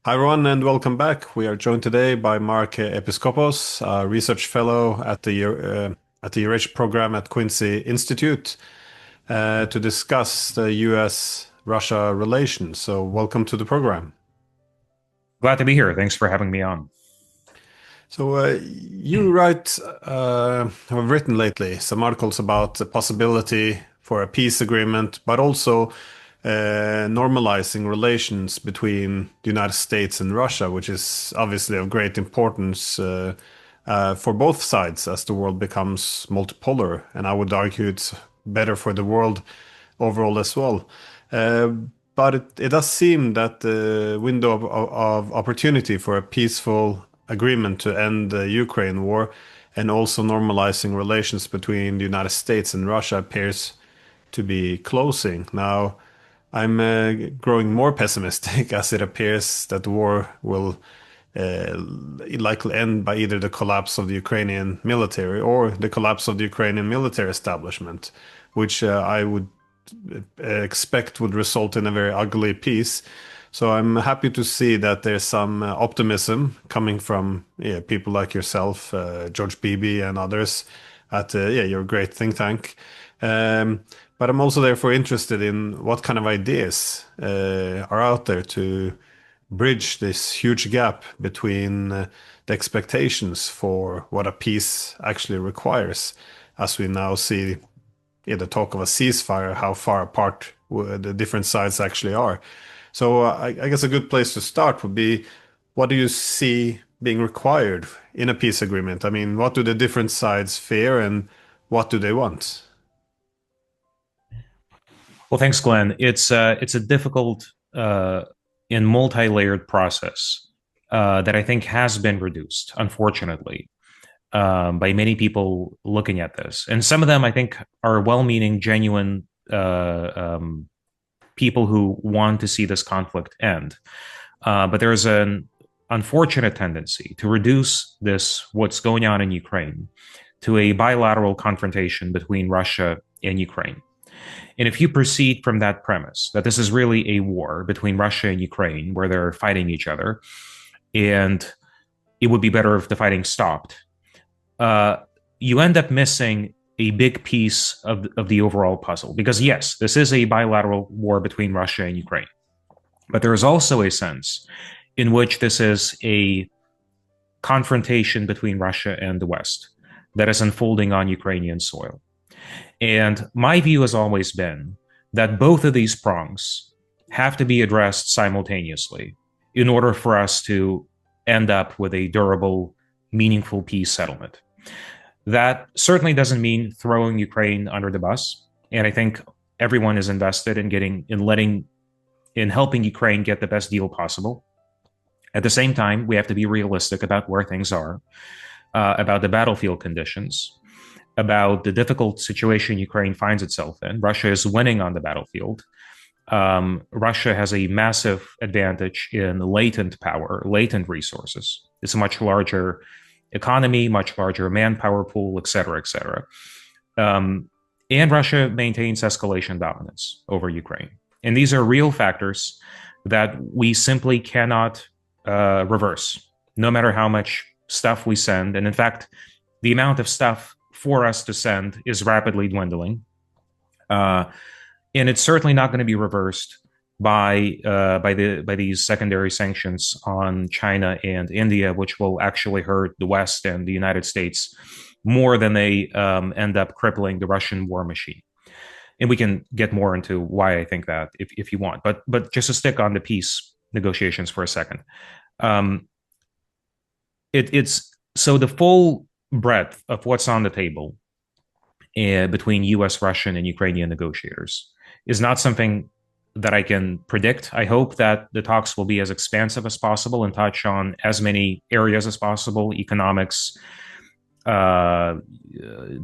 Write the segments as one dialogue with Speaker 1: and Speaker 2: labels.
Speaker 1: Hi, everyone, and welcome back. We are joined today by Mark Episkopos, a research fellow at the Eurasia program at Quincy Institute, to discuss the U.S.-Russia relations. So, welcome to the program.
Speaker 2: Glad to be here. Thanks for having me on.
Speaker 1: So, you have written lately some articles about the possibility for a peace agreement, but also normalizing relations between the United States and Russia, which is obviously of great importance for both sides as the world becomes multipolar. And I would argue it's better for the world overall as well. Uh, but it does seem that the window of opportunity for a peaceful agreement to end the Ukraine war and also normalizing relations between the United States and Russia appears to be closing. Now, I'm growing more pessimistic as it appears that the war will uh, likely end by either the collapse of the Ukrainian military or the collapse of the Ukrainian military establishment, which I would expect would result in a very ugly peace. So I'm happy to see that there's some optimism coming from people like yourself, George Beebe, and others at your great think tank. But I'm also therefore interested in what kind of ideas are out there to bridge this huge gap between the expectations for what a peace actually requires, as we now see the talk of a ceasefire, how far apart the different sides actually are. So I guess a good place to start would be, what do you see being required in a peace agreement? I mean, what do the different sides fear and what do they want?
Speaker 2: Well, thanks, Glenn. It's a difficult and multi-layered process that I think has been reduced, unfortunately, by many people looking at this, and some of them I think are well-meaning, genuine people who want to see this conflict end. But there's an unfortunate tendency to reduce what's going on in Ukraine, to a bilateral confrontation between Russia and Ukraine. And if you proceed from that premise, that this is really a war between Russia and Ukraine, where they're fighting each other, and it would be better if the fighting stopped, uh, you end up missing a big piece of the overall puzzle. Because, yes, this is a bilateral war between Russia and Ukraine, but there is also a sense in which this is a confrontation between Russia and the West that is unfolding on Ukrainian soil. And my view has always been that both of these prongs have to be addressed simultaneously in order for us to end up with a durable, meaningful peace settlement. That certainly doesn't mean throwing Ukraine under the bus. And I think everyone is invested in helping Ukraine get the best deal possible. At the same time, we have to be realistic about where things are, about the battlefield conditions, about the difficult situation Ukraine finds itself in. Russia is winning on the battlefield. Russia has a massive advantage in latent power, latent resources. It's a much larger economy, much larger manpower pool, et cetera, et cetera. And Russia maintains escalation dominance over Ukraine. And these are real factors that we simply cannot reverse, no matter how much stuff we send. And in fact, the amount of stuff for us to send is rapidly dwindling. And it's certainly not going to be reversed by these secondary sanctions on China and India, which will actually hurt the West and the United States more than they end up crippling the Russian war machine. And we can get more into why I think that if you want. But just to stick on the peace negotiations for a second, it's so the full breadth of what's on the table between U.S., Russian, and Ukrainian negotiators is not something that I can predict. I hope that the talks will be as expansive as possible and touch on as many areas as possible: economics,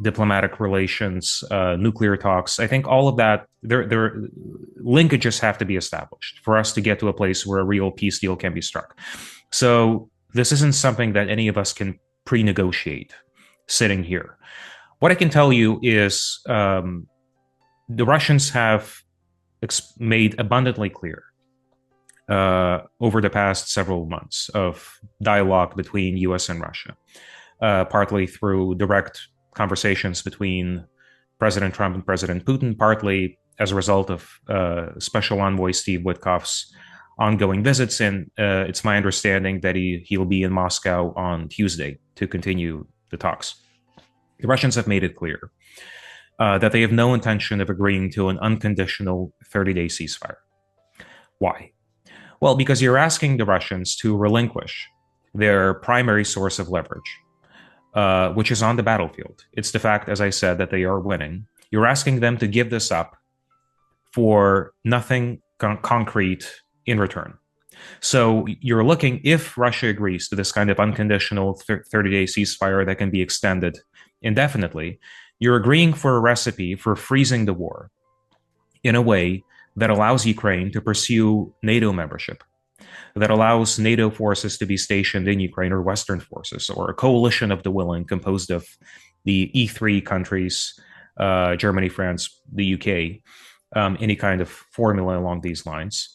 Speaker 2: diplomatic relations, nuclear talks. I think all of that, their linkages have to be established for us to get to a place where a real peace deal can be struck. So this isn't something that any of us can pre-negotiate sitting here. What I can tell you is the Russians have made abundantly clear over the past several months of dialogue between US and Russia, partly through direct conversations between President Trump and President Putin, partly as a result of Special Envoy Steve Witkoff's ongoing visits. And it's my understanding that he'll be in Moscow on Tuesday to continue the talks. The Russians have made it clear that they have no intention of agreeing to an unconditional 30-day ceasefire. Why? Well, because you're asking the Russians to relinquish their primary source of leverage, which is on the battlefield. It's the fact, as I said, that they are winning. You're asking them to give this up for nothing concrete in return. So you're looking, if Russia agrees to this kind of unconditional 30-day ceasefire that can be extended indefinitely, you're agreeing for a recipe for freezing the war in a way that allows Ukraine to pursue NATO membership, that allows NATO forces to be stationed in Ukraine, or Western forces, or a coalition of the willing composed of the E3 countries, Germany, France, the UK, any kind of formula along these lines.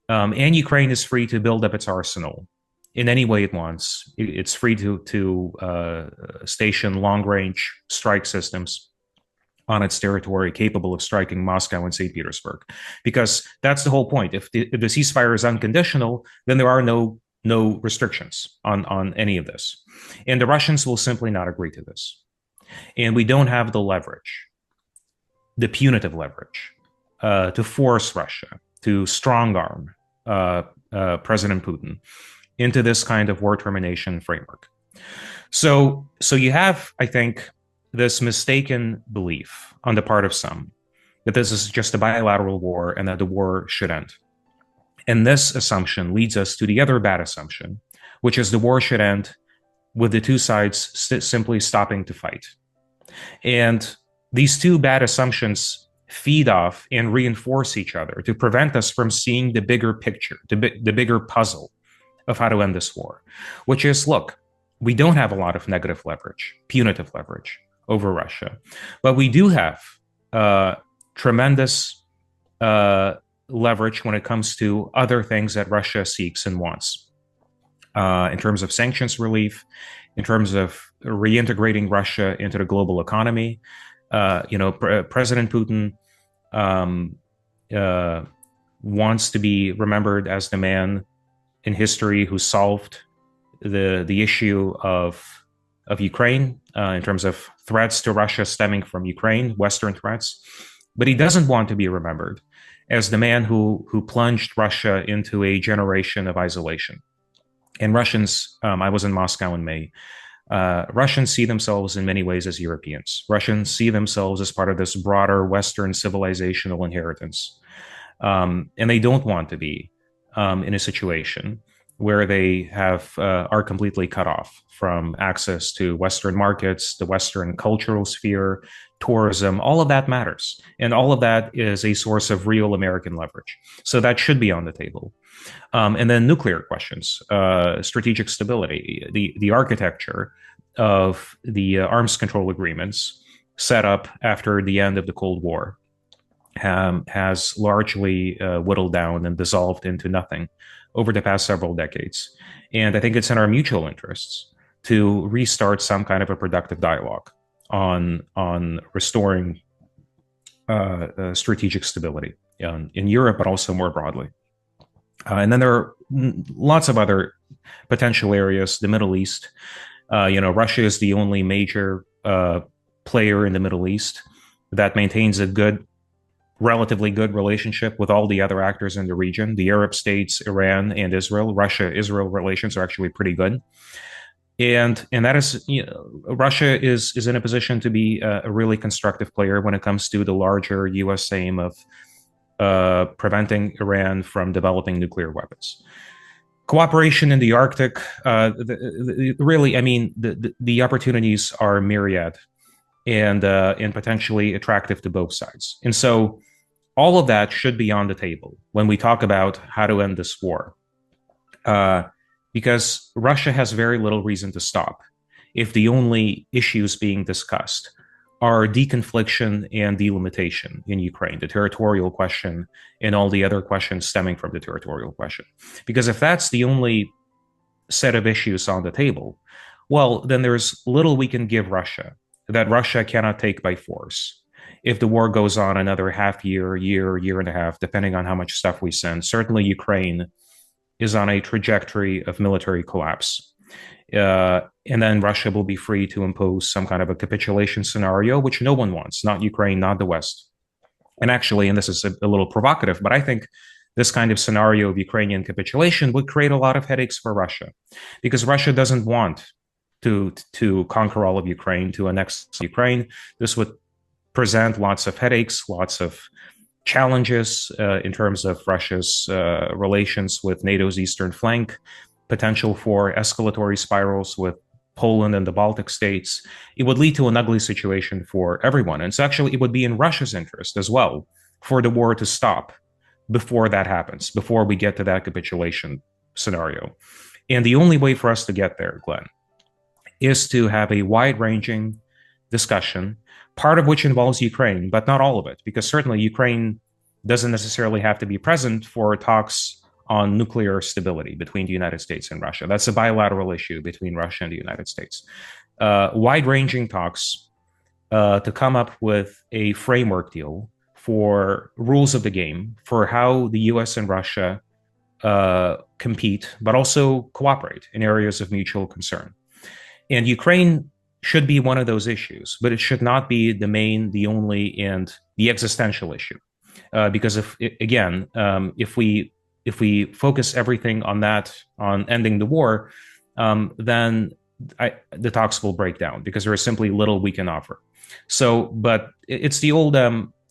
Speaker 2: And Ukraine is free to build up its arsenal in any way it wants. It's free to station long-range strike systems on its territory capable of striking Moscow and St. Petersburg. Because that's the whole point. If the ceasefire is unconditional, then there are no restrictions on any of this. And the Russians will simply not agree to this. And we don't have the leverage, the punitive leverage, to force Russia to strong-arm President Putin into this kind of war termination framework. So you have, I think, this mistaken belief on the part of some that this is just a bilateral war and that the war should end. And this assumption leads us to the other bad assumption, which is the war should end with the two sides simply stopping to fight. And these two bad assumptions feed off and reinforce each other to prevent us from seeing the bigger picture, the bigger puzzle of how to end this war, which is, look, we don't have a lot of negative leverage, punitive leverage over Russia, but we do have tremendous leverage when it comes to other things that Russia seeks and wants, in terms of sanctions relief, in terms of reintegrating Russia into the global economy. President Putin wants to be remembered as the man in history who solved the issue of Ukraine in terms of threats to Russia stemming from Ukraine, Western threats. But he doesn't want to be remembered as the man who plunged Russia into a generation of isolation. And Russians, I was in Moscow in May, Russians see themselves in many ways as Europeans. Russians see themselves as part of this broader Western civilizational inheritance. And they don't want to be in a situation where they are completely cut off from access to Western markets, the Western cultural sphere, tourism. All of that matters. And all of that is a source of real American leverage. So that should be on the table. And then nuclear questions, strategic stability, the architecture of the arms control agreements set up after the end of the Cold War has largely whittled down and dissolved into nothing over the past several decades. And I think it's in our mutual interests to restart some kind of a productive dialogue on restoring strategic stability in Europe, but also more broadly. And then there are lots of other potential areas. The Middle East, Russia is the only major player in the Middle East that maintains a relatively good relationship with all the other actors in the region. The Arab states, Iran, and Israel. Russia-Israel relations are actually pretty good. And that is, Russia is in a position to be a really constructive player when it comes to the larger U.S. aim of preventing Iran from developing nuclear weapons. Cooperation in the Arctic, the opportunities are myriad and potentially attractive to both sides. And so all of that should be on the table when we talk about how to end this war. Because Russia has very little reason to stop if the only issues being discussed are deconfliction and delimitation in Ukraine, the territorial question, and all the other questions stemming from the territorial question. Because if that's the only set of issues on the table, well, then there's little we can give Russia that Russia cannot take by force. If the war goes on another half year, year and a half, depending on how much stuff we send, certainly Ukraine is on a trajectory of military collapse. And then Russia will be free to impose some kind of a capitulation scenario, which no one wants, not Ukraine, not the West. And actually, and this is a little provocative, but I think this kind of scenario of Ukrainian capitulation would create a lot of headaches for Russia, because Russia doesn't want to conquer all of Ukraine, to annex Ukraine. This would present lots of headaches, lots of challenges in terms of Russia's relations with NATO's eastern flank, potential for escalatory spirals with Poland and the Baltic states. It would lead to an ugly situation for everyone. And so actually, it would be in Russia's interest as well for the war to stop before that happens, before we get to that capitulation scenario. And the only way for us to get there, Glenn, is to have a wide-ranging discussion, part of which involves Ukraine, but not all of it, because certainly Ukraine doesn't necessarily have to be present for talks on nuclear stability between the United States and Russia. That's a bilateral issue between Russia and the United States. Wide-ranging talks to come up with a framework deal for rules of the game, for how the US and Russia compete, but also cooperate in areas of mutual concern. And Ukraine should be one of those issues, but it should not be the main, the only, and the existential issue. Because if we focus everything on that, on ending the war, then the talks will break down, because there is simply little we can offer. So, but it's the old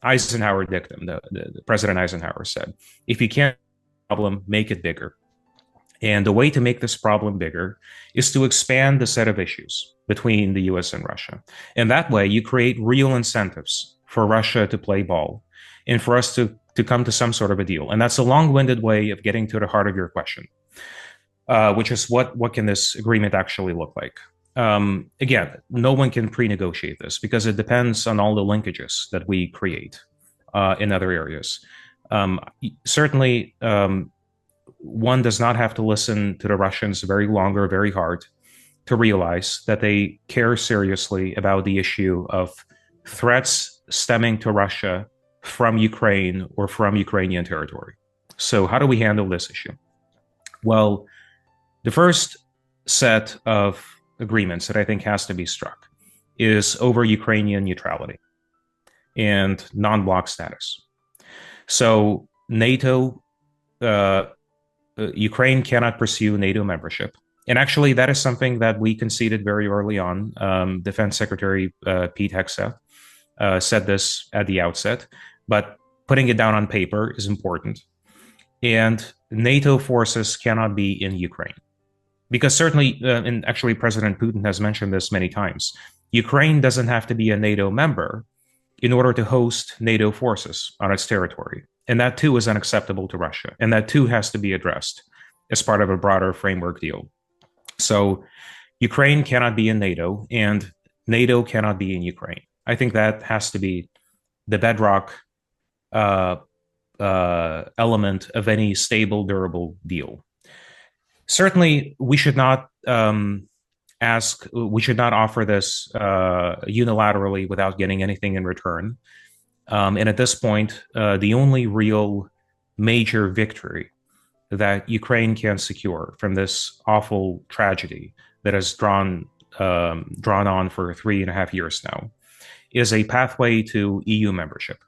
Speaker 2: Eisenhower dictum. The President Eisenhower said, if you can't problem, make it bigger. And the way to make this problem bigger is to expand the set of issues between the US and Russia. And that way you create real incentives for Russia to play ball and for us to come to some sort of a deal. And that's a long-winded way of getting to the heart of your question, which is what can this agreement actually look like? Again, no one can pre-negotiate this, because it depends on all the linkages that we create in other areas. Certainly, one does not have to listen to the Russians very long or very hard to realize that they care seriously about the issue of threats stemming to Russia from Ukraine or from Ukrainian territory. So how do we handle this issue? Well, the first set of agreements that I think has to be struck is over Ukrainian neutrality and non-bloc status. So NATO, Ukraine cannot pursue NATO membership. And actually, that is something that we conceded very early on. Defense Secretary Pete Hegseth said this at the outset, but putting it down on paper is important. And NATO forces cannot be in Ukraine. Because certainly, and actually President Putin has mentioned this many times, Ukraine doesn't have to be a NATO member in order to host NATO forces on its territory. And that too is unacceptable to Russia. And that too has to be addressed as part of a broader framework deal. So Ukraine cannot be in NATO, and NATO cannot be in Ukraine. I think that has to be the bedrock element of any stable, durable deal. Certainly, we should not offer this unilaterally without getting anything in return. And at this point, the only real major victory that Ukraine can secure from this awful tragedy that has drawn on for 3.5 years now is a pathway to EU membership.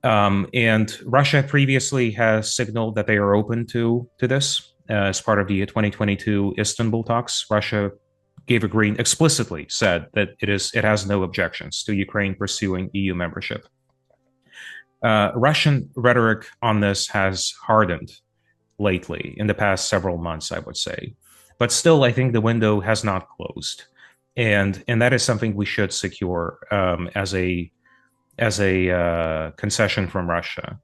Speaker 2: And Russia previously has signaled that they are open to this. As part of the 2022 Istanbul talks, Russia explicitly said that it has no objections to Ukraine pursuing EU membership. Russian rhetoric on this has hardened lately in the past several months, I would say, but still, I think the window has not closed, and that is something we should secure as a concession from Russia.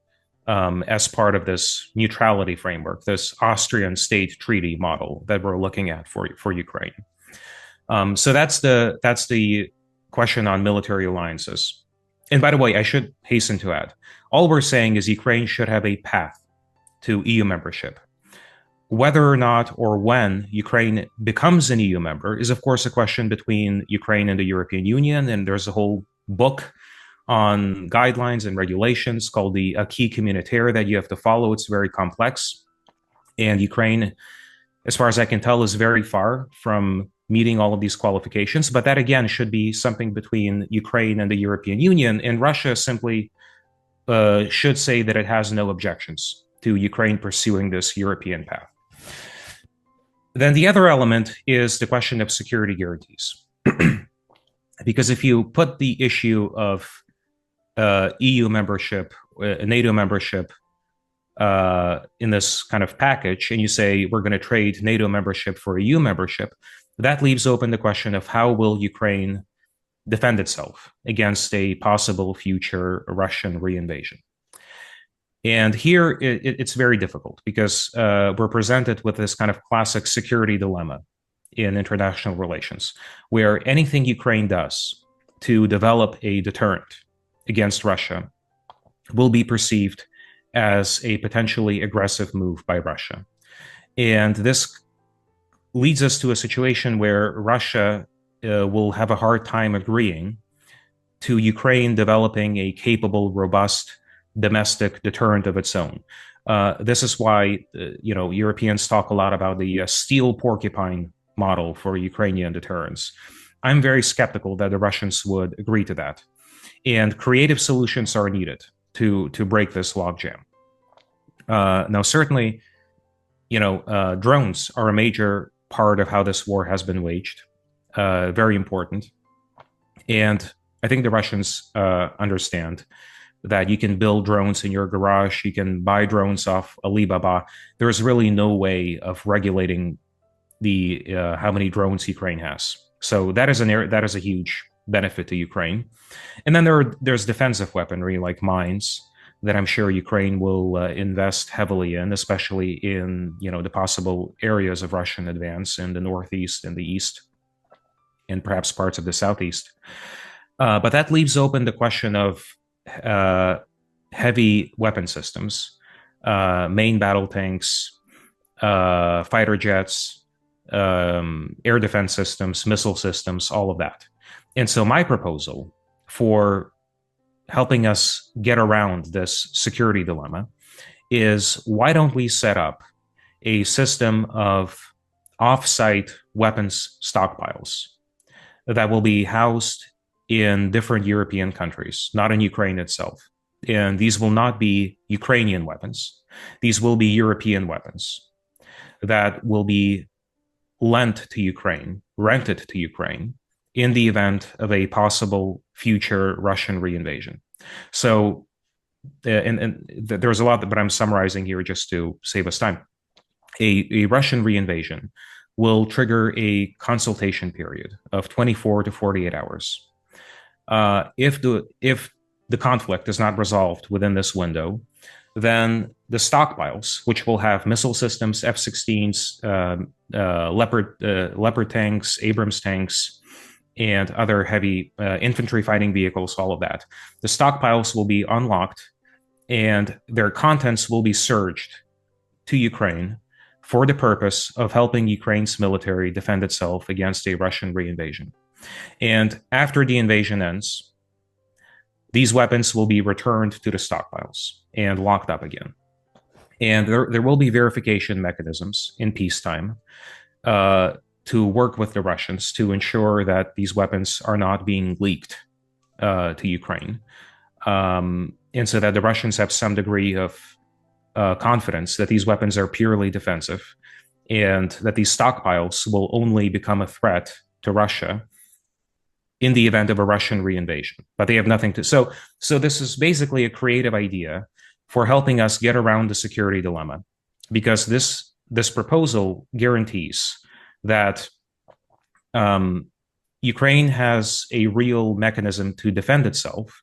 Speaker 2: As part of this neutrality framework, this Austrian state treaty model that we're looking at for Ukraine. So that's the question on military alliances. And by the way, I should hasten to add, all we're saying is Ukraine should have a path to EU membership. Whether or not or when Ukraine becomes an EU member is, of course, a question between Ukraine and the European Union. And there's a whole book on guidelines and regulations called the Acquis Communautaire that you have to follow. It's very complex. And Ukraine, as far as I can tell, is very far from meeting all of these qualifications. But that, again, should be something between Ukraine and the European Union. And Russia simply should say that it has no objections to Ukraine pursuing this European path. Then the other element is the question of security guarantees. Because if you put the issue of EU membership, NATO membership in this kind of package, and you say we're going to trade NATO membership for EU membership, that leaves open the question of how will Ukraine defend itself against a possible future Russian reinvasion. And here it's very difficult because we're presented with this kind of classic security dilemma in international relations, where anything Ukraine does to develop a deterrent against Russia will be perceived as a potentially aggressive move by Russia. And this leads us to a situation where Russia will have a hard time agreeing to Ukraine developing a capable, robust domestic deterrent of its own. This is why Europeans talk a lot about the steel porcupine model for Ukrainian deterrence. I'm very skeptical that the Russians would agree to that. And creative solutions are needed to break this logjam. Now, certainly, drones are a major part of how this war has been waged. Very important. And I think the Russians understand that you can build drones in your garage, you can buy drones off Alibaba. There's really no way of regulating the how many drones Ukraine has. So that is a huge benefit to Ukraine. And then there's defensive weaponry like mines that I'm sure Ukraine will invest heavily in, especially in the possible areas of Russian advance in the northeast and the east, and perhaps parts of the southeast. But that leaves open the question of heavy weapon systems, main battle tanks, fighter jets, air defense systems, missile systems, all of that. And so my proposal for helping us get around this security dilemma is, why don't we set up a system of off-site weapons stockpiles that will be housed in different European countries, not in Ukraine itself. And these will not be Ukrainian weapons. These will be European weapons that will be lent to Ukraine, rented to Ukraine, in the event of a possible future Russian reinvasion. So, and there's a lot, but I'm summarizing here just to save us time. A Russian reinvasion will trigger a consultation period of 24 to 48 hours. If the conflict is not resolved within this window, then the stockpiles, which will have missile systems, F-16s, Leopard tanks, Abrams tanks, and other heavy infantry fighting vehicles, all of that, the stockpiles will be unlocked and their contents will be surged to Ukraine for the purpose of helping Ukraine's military defend itself against a Russian reinvasion. And after the invasion ends, these weapons will be returned to the stockpiles and locked up again. And there will be verification mechanisms in peacetime to work with the Russians to ensure that these weapons are not being leaked to Ukraine. And so that the Russians have some degree of confidence that these weapons are purely defensive and that these stockpiles will only become a threat to Russia in the event of a Russian reinvasion. But they have nothing to... So this is basically a creative idea for helping us get around the security dilemma, because this proposal guarantees that Ukraine has a real mechanism to defend itself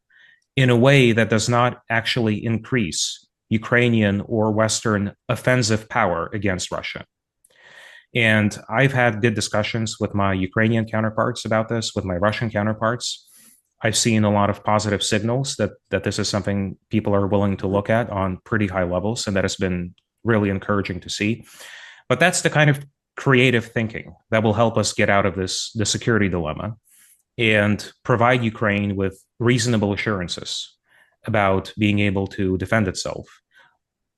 Speaker 2: in a way that does not actually increase Ukrainian or Western offensive power against Russia. And I've had good discussions with my Ukrainian counterparts about this, with my Russian counterparts. I've seen a lot of positive signals that this is something people are willing to look at on pretty high levels, and that has been really encouraging to see. But that's the kind of creative thinking that will help us get out of the security dilemma and provide Ukraine with reasonable assurances about being able to defend itself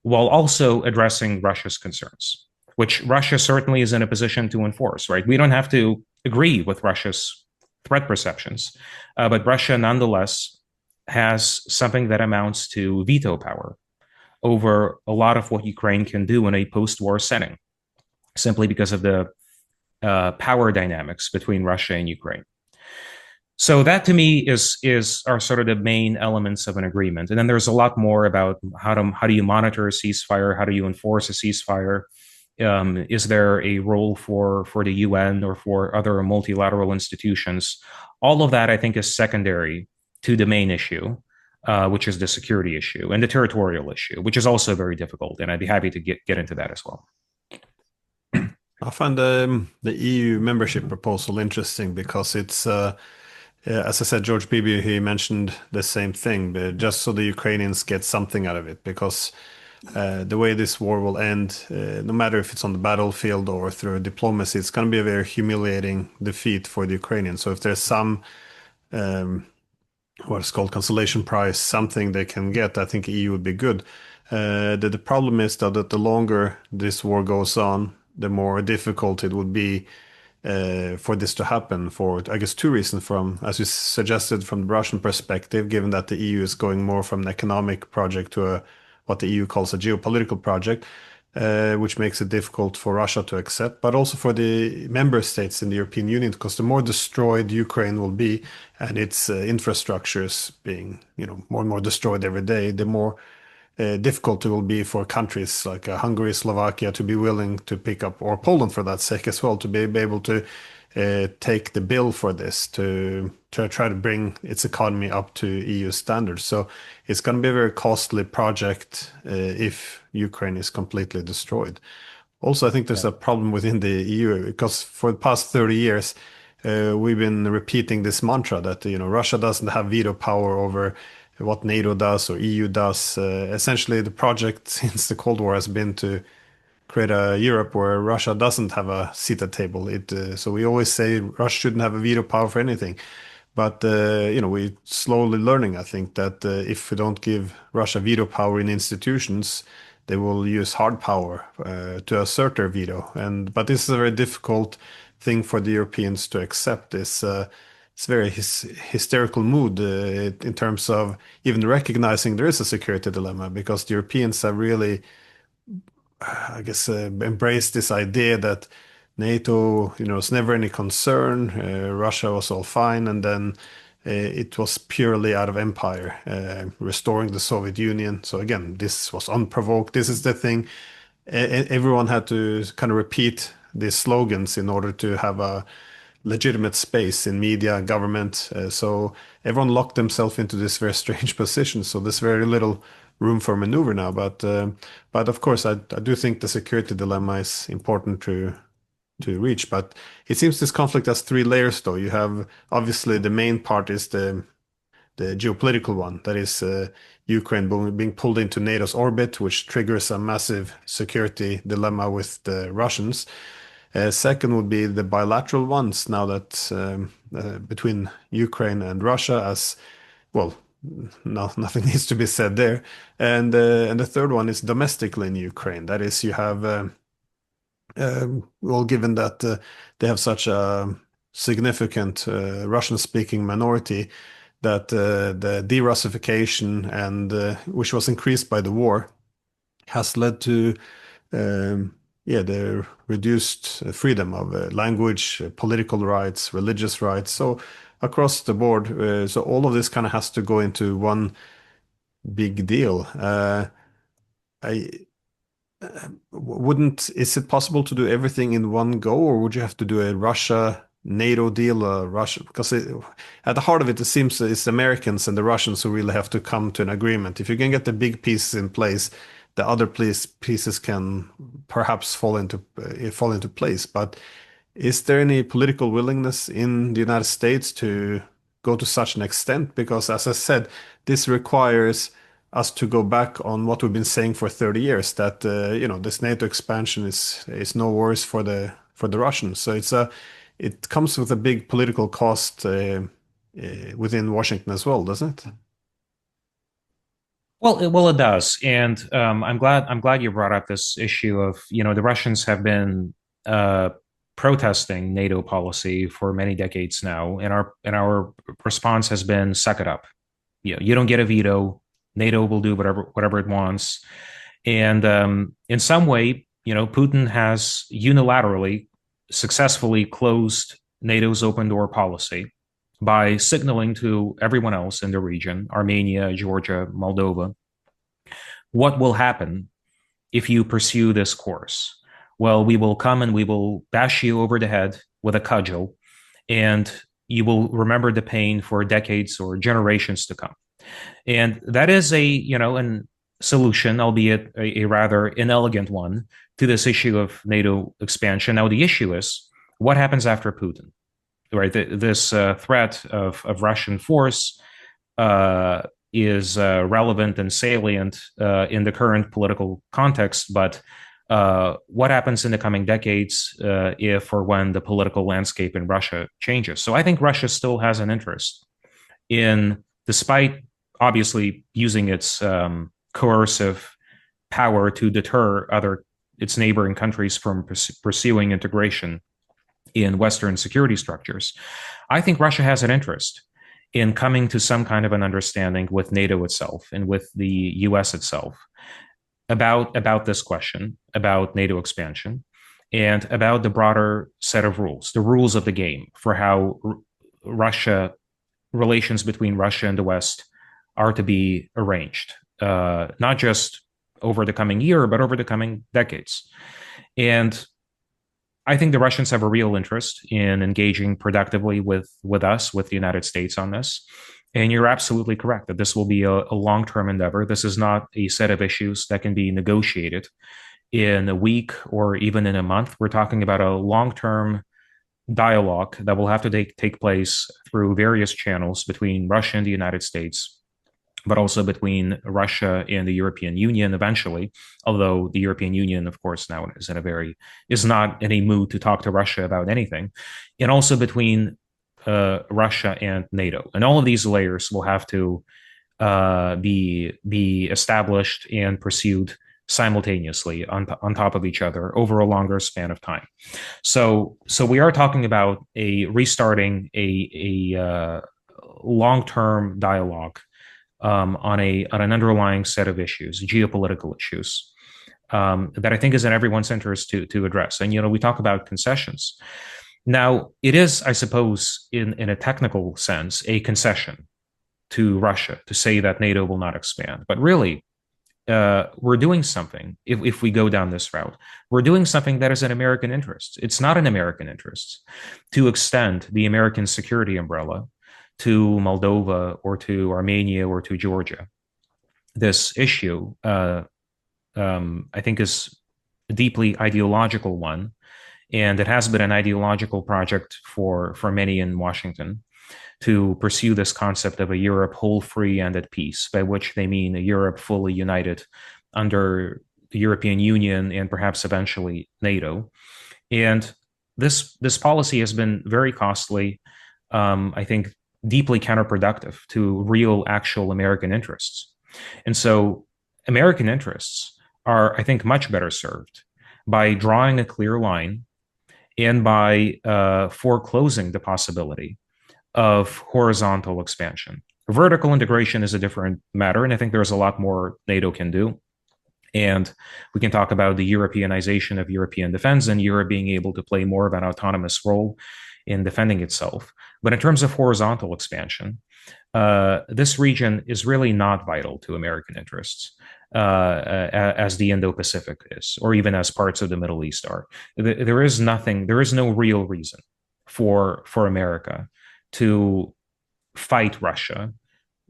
Speaker 2: while also addressing Russia's concerns, which Russia certainly is in a position to enforce, right? We don't have to agree with Russia's threat perceptions, but Russia nonetheless has something that amounts to veto power over a lot of what Ukraine can do in a post war setting, simply because of the power dynamics between Russia and Ukraine. So that to me is are sort of the main elements of an agreement. And then there's a lot more about how do you monitor a ceasefire? How do you enforce a ceasefire? Is there a role for the UN or for other multilateral institutions? All of that I think is secondary to the main issue, which is the security issue and the territorial issue, which is also very difficult. And I'd be happy to get into that as well.
Speaker 1: I find the EU membership proposal interesting because it's, as I said, George Bibi, he mentioned the same thing, but just so the Ukrainians get something out of it, because the way this war will end, no matter if it's on the battlefield or through diplomacy, it's going to be a very humiliating defeat for the Ukrainians. So if there's some what is called consolation prize, something they can get, I think EU would be good. The problem is that the longer this war goes on, the more difficult it would be for this to happen for, I guess, two reasons. From, as you suggested, from the Russian perspective, given that the EU is going more from an economic project to what the EU calls a geopolitical project, which makes it difficult for Russia to accept, but also for the member states in the European Union, because the more destroyed Ukraine will be and its infrastructures being, more and more destroyed every day, the more difficult it will be for countries like Hungary, Slovakia to be willing to pick up, or Poland for that sake as well, to be able to take the bill for this, to try to bring its economy up to EU standards. So it's going to be a very costly project if Ukraine is completely destroyed. Also, I think there's a problem within the EU, because for the past 30 years, we've been repeating this mantra that, Russia doesn't have veto power over what NATO does or EU does. Essentially, the project since the Cold War has been to create a Europe where Russia doesn't have a seat at the table. So we always say Russia shouldn't have a veto power for anything. But, we're slowly learning, I think, that if we don't give Russia veto power in institutions, they will use hard power to assert their veto. But this is a very difficult thing for the Europeans to accept. It's very hysterical mood in terms of even recognizing there is a security dilemma, because the Europeans have really, I guess, embraced this idea that NATO, is never any concern. Russia was all fine, and then it was purely out of empire, restoring the Soviet Union. So again, this was unprovoked. This is the thing. Everyone had to kind of repeat these slogans in order to have a legitimate space in media, government. So everyone locked themselves into this very strange position. So there's very little room for maneuver now. But of course, I do think the security dilemma is important to reach. But it seems this conflict has three layers, though. You have, obviously, the main part is the geopolitical one, that is Ukraine being pulled into NATO's orbit, which triggers a massive security dilemma with the Russians. Second would be the bilateral ones, now that between Ukraine and Russia, as well, no, nothing needs to be said there. And the third one is domestically in Ukraine. That is, you have, well, given that they have such a significant Russian-speaking minority, that the de-Russification, and which was increased by the war, has led to the reduced freedom of language, political rights, religious rights. So across the board, so all of this kind of has to go into one big deal. I wouldn't. Is it possible to do everything in one go, or would you have to do a Russia NATO deal, Russia? Because at the heart of it, it seems it's the Americans and the Russians who really have to come to an agreement. If you can get the big pieces in place, the other pieces can perhaps fall into place. But is there any political willingness in the United States to go to such an extent? Because, as I said, this requires us to go back on what we've been saying for 30 years, that this NATO expansion is no worse for the Russians. So it comes with a big political cost within Washington as well, doesn't it?
Speaker 2: Well, it does, and I'm glad you brought up this issue of the Russians have been protesting NATO policy for many decades now, and our response has been suck it up. You don't get a veto. NATO will do whatever it wants, and in some way, Putin has unilaterally successfully closed NATO's open door policy by signaling to everyone else in the region, Armenia, Georgia, Moldova, what will happen if you pursue this course. Well, we will come and we will bash you over the head with a cudgel, and you will remember the pain for decades or generations to come. And that is an solution, albeit a rather inelegant one, to this issue of NATO expansion. Now, the issue is what happens after Putin, right? This threat of Russian force is relevant and salient in the current political context, but what happens in the coming decades if or when the political landscape in Russia changes? So I think Russia still has an interest in, despite obviously using its coercive power to deter its neighboring countries from pursuing integration in Western security structures, I think Russia has an interest in coming to some kind of an understanding with NATO itself and with the US itself about this question, about NATO expansion, and about the broader set of rules, the rules of the game for how relations between Russia and the West are to be arranged, not just over the coming year, but over the coming decades. And I think the Russians have a real interest in engaging productively with us, with the United States on this. And you're absolutely correct that this will be a long-term endeavor. This is not a set of issues that can be negotiated in a week or even in a month. We're talking about a long-term dialogue that will have to take place through various channels between Russia and the United States, but also between Russia and the European Union eventually, although the European Union, of course, now is not in a mood to talk to Russia about anything, and also between Russia and NATO. And all of these layers will have to be established and pursued simultaneously on top of each other over a longer span of time. So we are talking about restarting a long-term dialogue on an underlying set of issues, geopolitical issues, that I think is in everyone's interest to address. And we talk about concessions. Now, it is, I suppose, in a technical sense, a concession to Russia to say that NATO will not expand. But really, we're doing something, if we go down this route, we're doing something that is in American interest. It's not in American interests to extend the American security umbrella to Moldova or to Armenia or to Georgia. This issue, I think, is a deeply ideological one, and it has been an ideological project for many in Washington to pursue this concept of a Europe whole, free, and at peace, by which they mean a Europe fully united under the European Union and perhaps eventually NATO. And this policy has been very costly, I think, deeply counterproductive to real, actual American interests. And so American interests are, I think, much better served by drawing a clear line and by foreclosing the possibility of horizontal expansion. Vertical integration is a different matter, and I think there's a lot more NATO can do. And we can talk about the Europeanization of European defense and Europe being able to play more of an autonomous role in defending itself. But in terms of horizontal expansion, this region is really not vital to American interests, as the Indo-Pacific is, or even as parts of the Middle East are. There is no real reason for America to fight Russia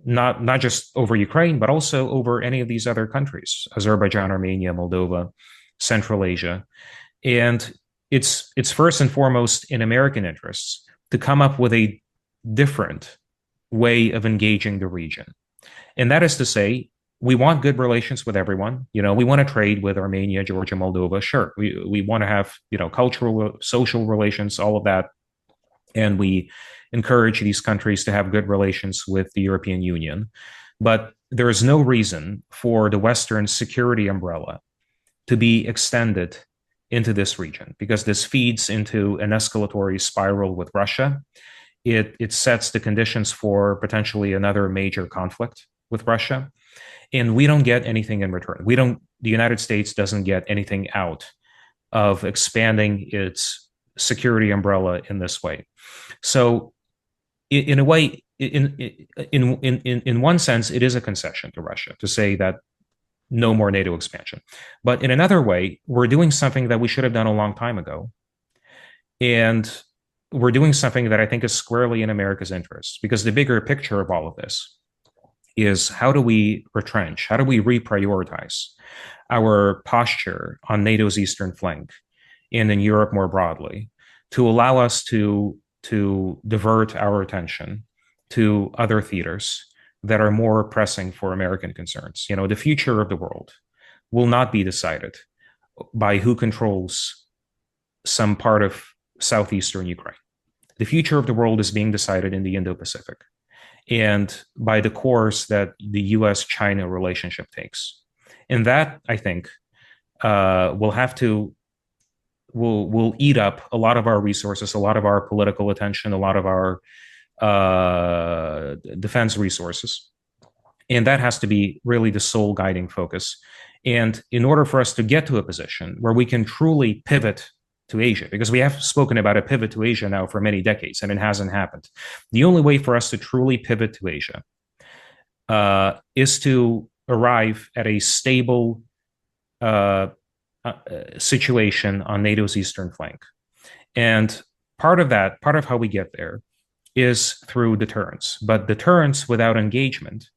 Speaker 2: not just over Ukraine, but also over any of these other countries, Azerbaijan, Armenia, Moldova, Central Asia. And it's first and foremost in American interests to come up with a different way of engaging the region. And that is to say, we want good relations with everyone. We want to trade with Armenia, Georgia, Moldova. Sure. We want to have, cultural, social relations, all of that. And we encourage these countries to have good relations with the European Union. But there is no reason for the Western security umbrella to be extended into this region, because this feeds into an escalatory spiral with Russia. It sets the conditions for potentially another major conflict with Russia, and we don't get anything in return. The United States doesn't get anything out of expanding its security umbrella in this way. So, in a way, in one sense, it is a concession to Russia to say that no more NATO expansion. But in another way, we're doing something that we should have done a long time ago. And we're doing something that I think is squarely in America's interest, because the bigger picture of all of this is, how do we retrench? How do we reprioritize our posture on NATO's eastern flank and in Europe more broadly to allow us to divert our attention to other theaters that are more pressing for American concerns? The future of the world will not be decided by who controls some part of southeastern Ukraine. The future of the world is being decided in the Indo-Pacific, and by the course that the US-China relationship takes. And that, I think, will eat up a lot of our resources, a lot of our political attention, a lot of our defense resources. And that has to be really the sole guiding focus. And in order for us to get to a position where we can truly pivot to Asia, because we have spoken about a pivot to Asia now for many decades, and it hasn't happened. The only way for us to truly pivot to Asia is to arrive at a stable situation on NATO's eastern flank. And part of how we get there is through deterrence. But deterrence without engagement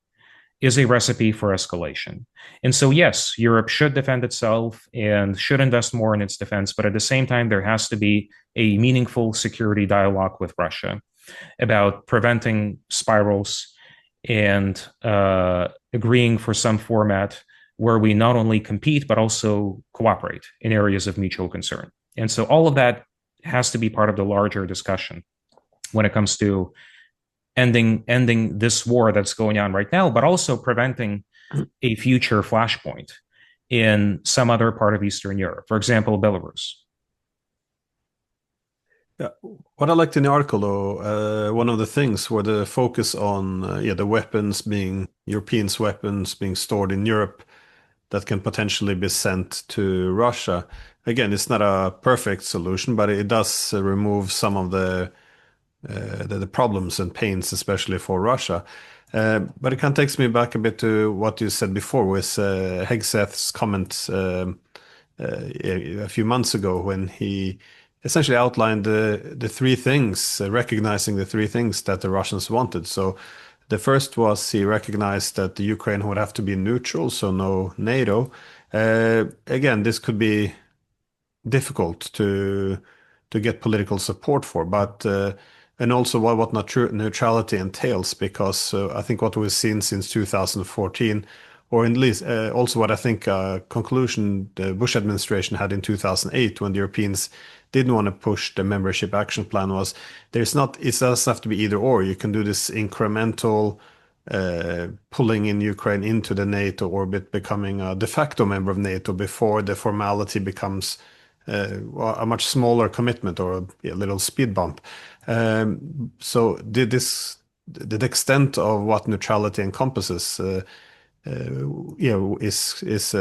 Speaker 2: is a recipe for escalation. And so, yes, Europe should defend itself and should invest more in its defense, but at the same time, there has to be a meaningful security dialogue with Russia about preventing spirals and agreeing for some format where we not only compete, but also cooperate in areas of mutual concern. And so all of that has to be part of the larger discussion when it comes to ending this war that's going on right now, but also preventing a future flashpoint in some other part of Eastern Europe, for example, Belarus.
Speaker 1: Yeah. What I liked in the article, though, one of the things were the focus on the weapons being Europeans' weapons being stored in Europe that can potentially be sent to Russia. Again, it's not a perfect solution, but it does remove some of the problems and pains, especially for Russia. But it kind of takes me back a bit to what you said before with Hegseth's comment a few months ago, when he essentially outlined the three things, recognizing the three things that the Russians wanted. So the first was, he recognized that the Ukraine would have to be neutral, so no NATO. Again, this could be difficult to get political support for, but and also what neutrality entails, because I think what we've seen since 2014, or at least also what I think conclusion the Bush administration had in 2008, when the Europeans didn't want to push the membership action plan, was it doesn't have to be either or. You can do this incremental pulling in Ukraine into the NATO orbit, becoming a de facto member of NATO before the formality becomes a much smaller commitment, or a little speed bump. So the extent of what neutrality encompasses, is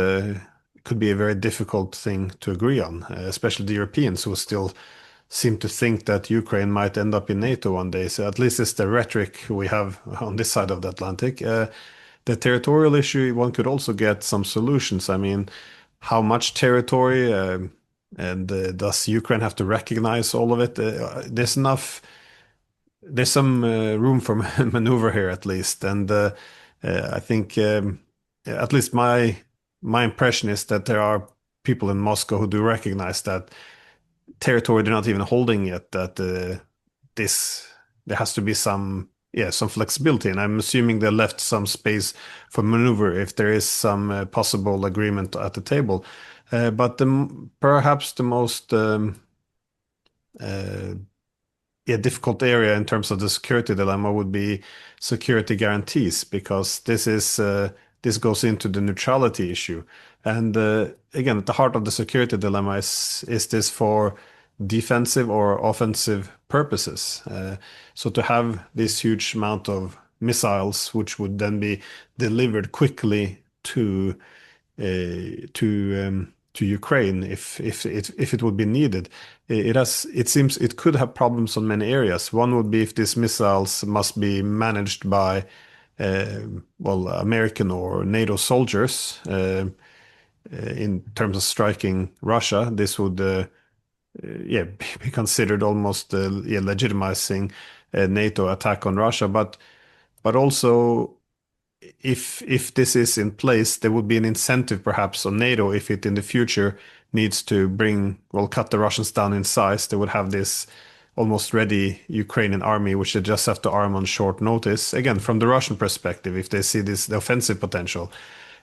Speaker 1: could be a very difficult thing to agree on, especially the Europeans, who still seem to think that Ukraine might end up in NATO one day. So at least it's the rhetoric we have on this side of the Atlantic. The territorial issue, one could also get some solutions. I mean, how much territory, and does Ukraine have to recognize all of it? There's enough there's some room for maneuver here at least, and I think at least my impression is that there are people in Moscow who do recognize that territory they're not even holding yet. That this there has to be some flexibility, and I'm assuming they left some space for maneuver if there is some possible agreement at the table. But perhaps the most uh, difficult area in terms of the security dilemma would be security guarantees, because this goes into the neutrality issue. And again, at the heart of the security dilemma is this for defensive or offensive purposes? So to have this huge amount of missiles, which would then be delivered quickly to Ukraine if it would be needed. It seems it could have problems on many areas. One would be if these missiles must be managed by American or NATO soldiers in terms of striking Russia. This would be considered almost legitimizing a NATO attack on Russia, but also if this is in place, there would be an incentive perhaps on NATO if it in the future needs to cut the Russians down in size. They would have this almost ready Ukrainian army, which they just have to arm on short notice. Again, from the Russian perspective, if they see the offensive potential.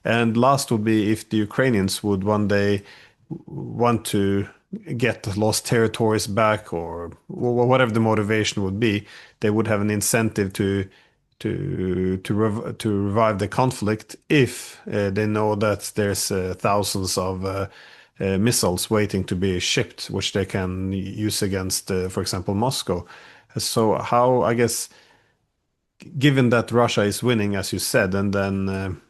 Speaker 1: And last would be if the Ukrainians would one day want to get the lost territories back, or whatever the motivation would be, they would have an incentive to revive the conflict if they know that there's thousands of missiles waiting to be shipped, which they can use against, for example, Moscow. So how, I guess, given that Russia is winning, as you said, and then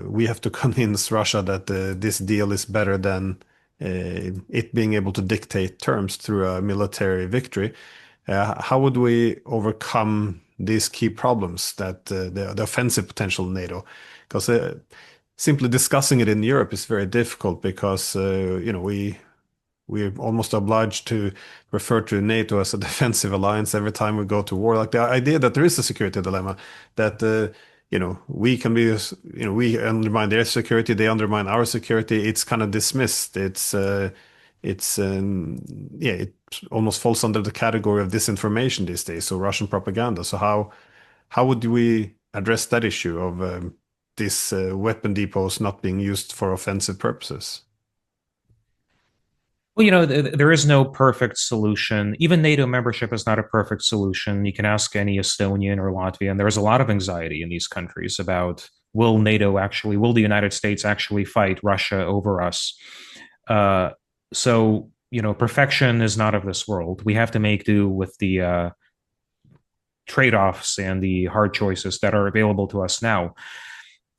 Speaker 1: we have to convince Russia that this deal is better than it being able to dictate terms through a military victory. How would we overcome these key problems that the offensive potential of NATO? Because simply discussing it in Europe is very difficult because we're almost obliged to refer to NATO as a defensive alliance every time we go to war. Like the idea that there is a security dilemma, that we can be, we undermine their security, they undermine our security. It's kind of dismissed. It almost falls under the category of disinformation these days, so Russian propaganda. So how would we address that issue of these weapon depots not being used for offensive purposes?
Speaker 2: Well, there is no perfect solution. Even NATO membership is not a perfect solution. You can ask any Estonian or Latvian. There's a lot of anxiety in these countries about will the United States actually fight Russia over us? So, perfection is not of this world. We have to make do with the trade-offs and the hard choices that are available to us now.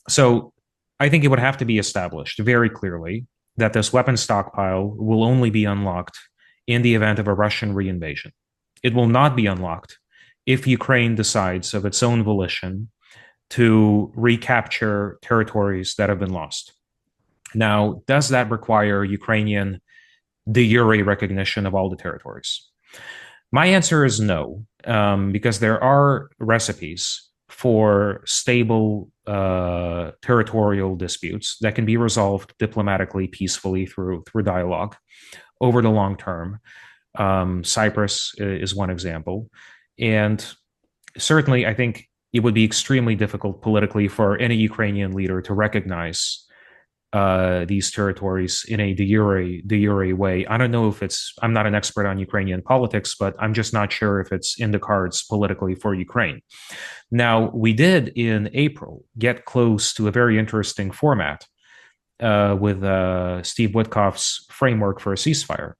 Speaker 2: So I think it would have to be established very clearly that this weapon stockpile will only be unlocked in the event of a Russian reinvasion. It will not be unlocked if Ukraine decides of its own volition to recapture territories that have been lost. Now, does that require Ukrainian de jure recognition of all the territories? My answer is no, because there are recipes for stable territorial disputes that can be resolved diplomatically, peacefully through dialogue over the long term. Cyprus is one example. And certainly, I think it would be extremely difficult politically for any Ukrainian leader to recognize these territories in a de jure way. I don't know if I'm not an expert on Ukrainian politics, but I'm just not sure if it's in the cards politically for Ukraine. Now, we did in April get close to a very interesting format with Steve Witkoff's framework for a ceasefire,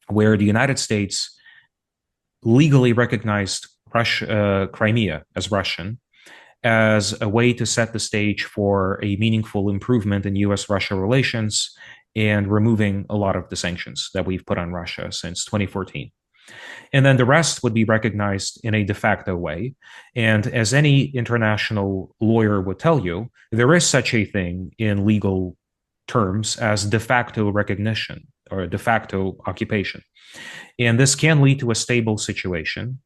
Speaker 2: where the United States legally recognized Crimea as Russian, as a way to set the stage for a meaningful improvement in US-Russia relations and removing a lot of the sanctions that we've put on Russia since 2014. And then the rest would be recognized in a de facto way. And as any international lawyer would tell you, there is such a thing in legal terms as de facto recognition or de facto occupation. And this can lead to a stable situation.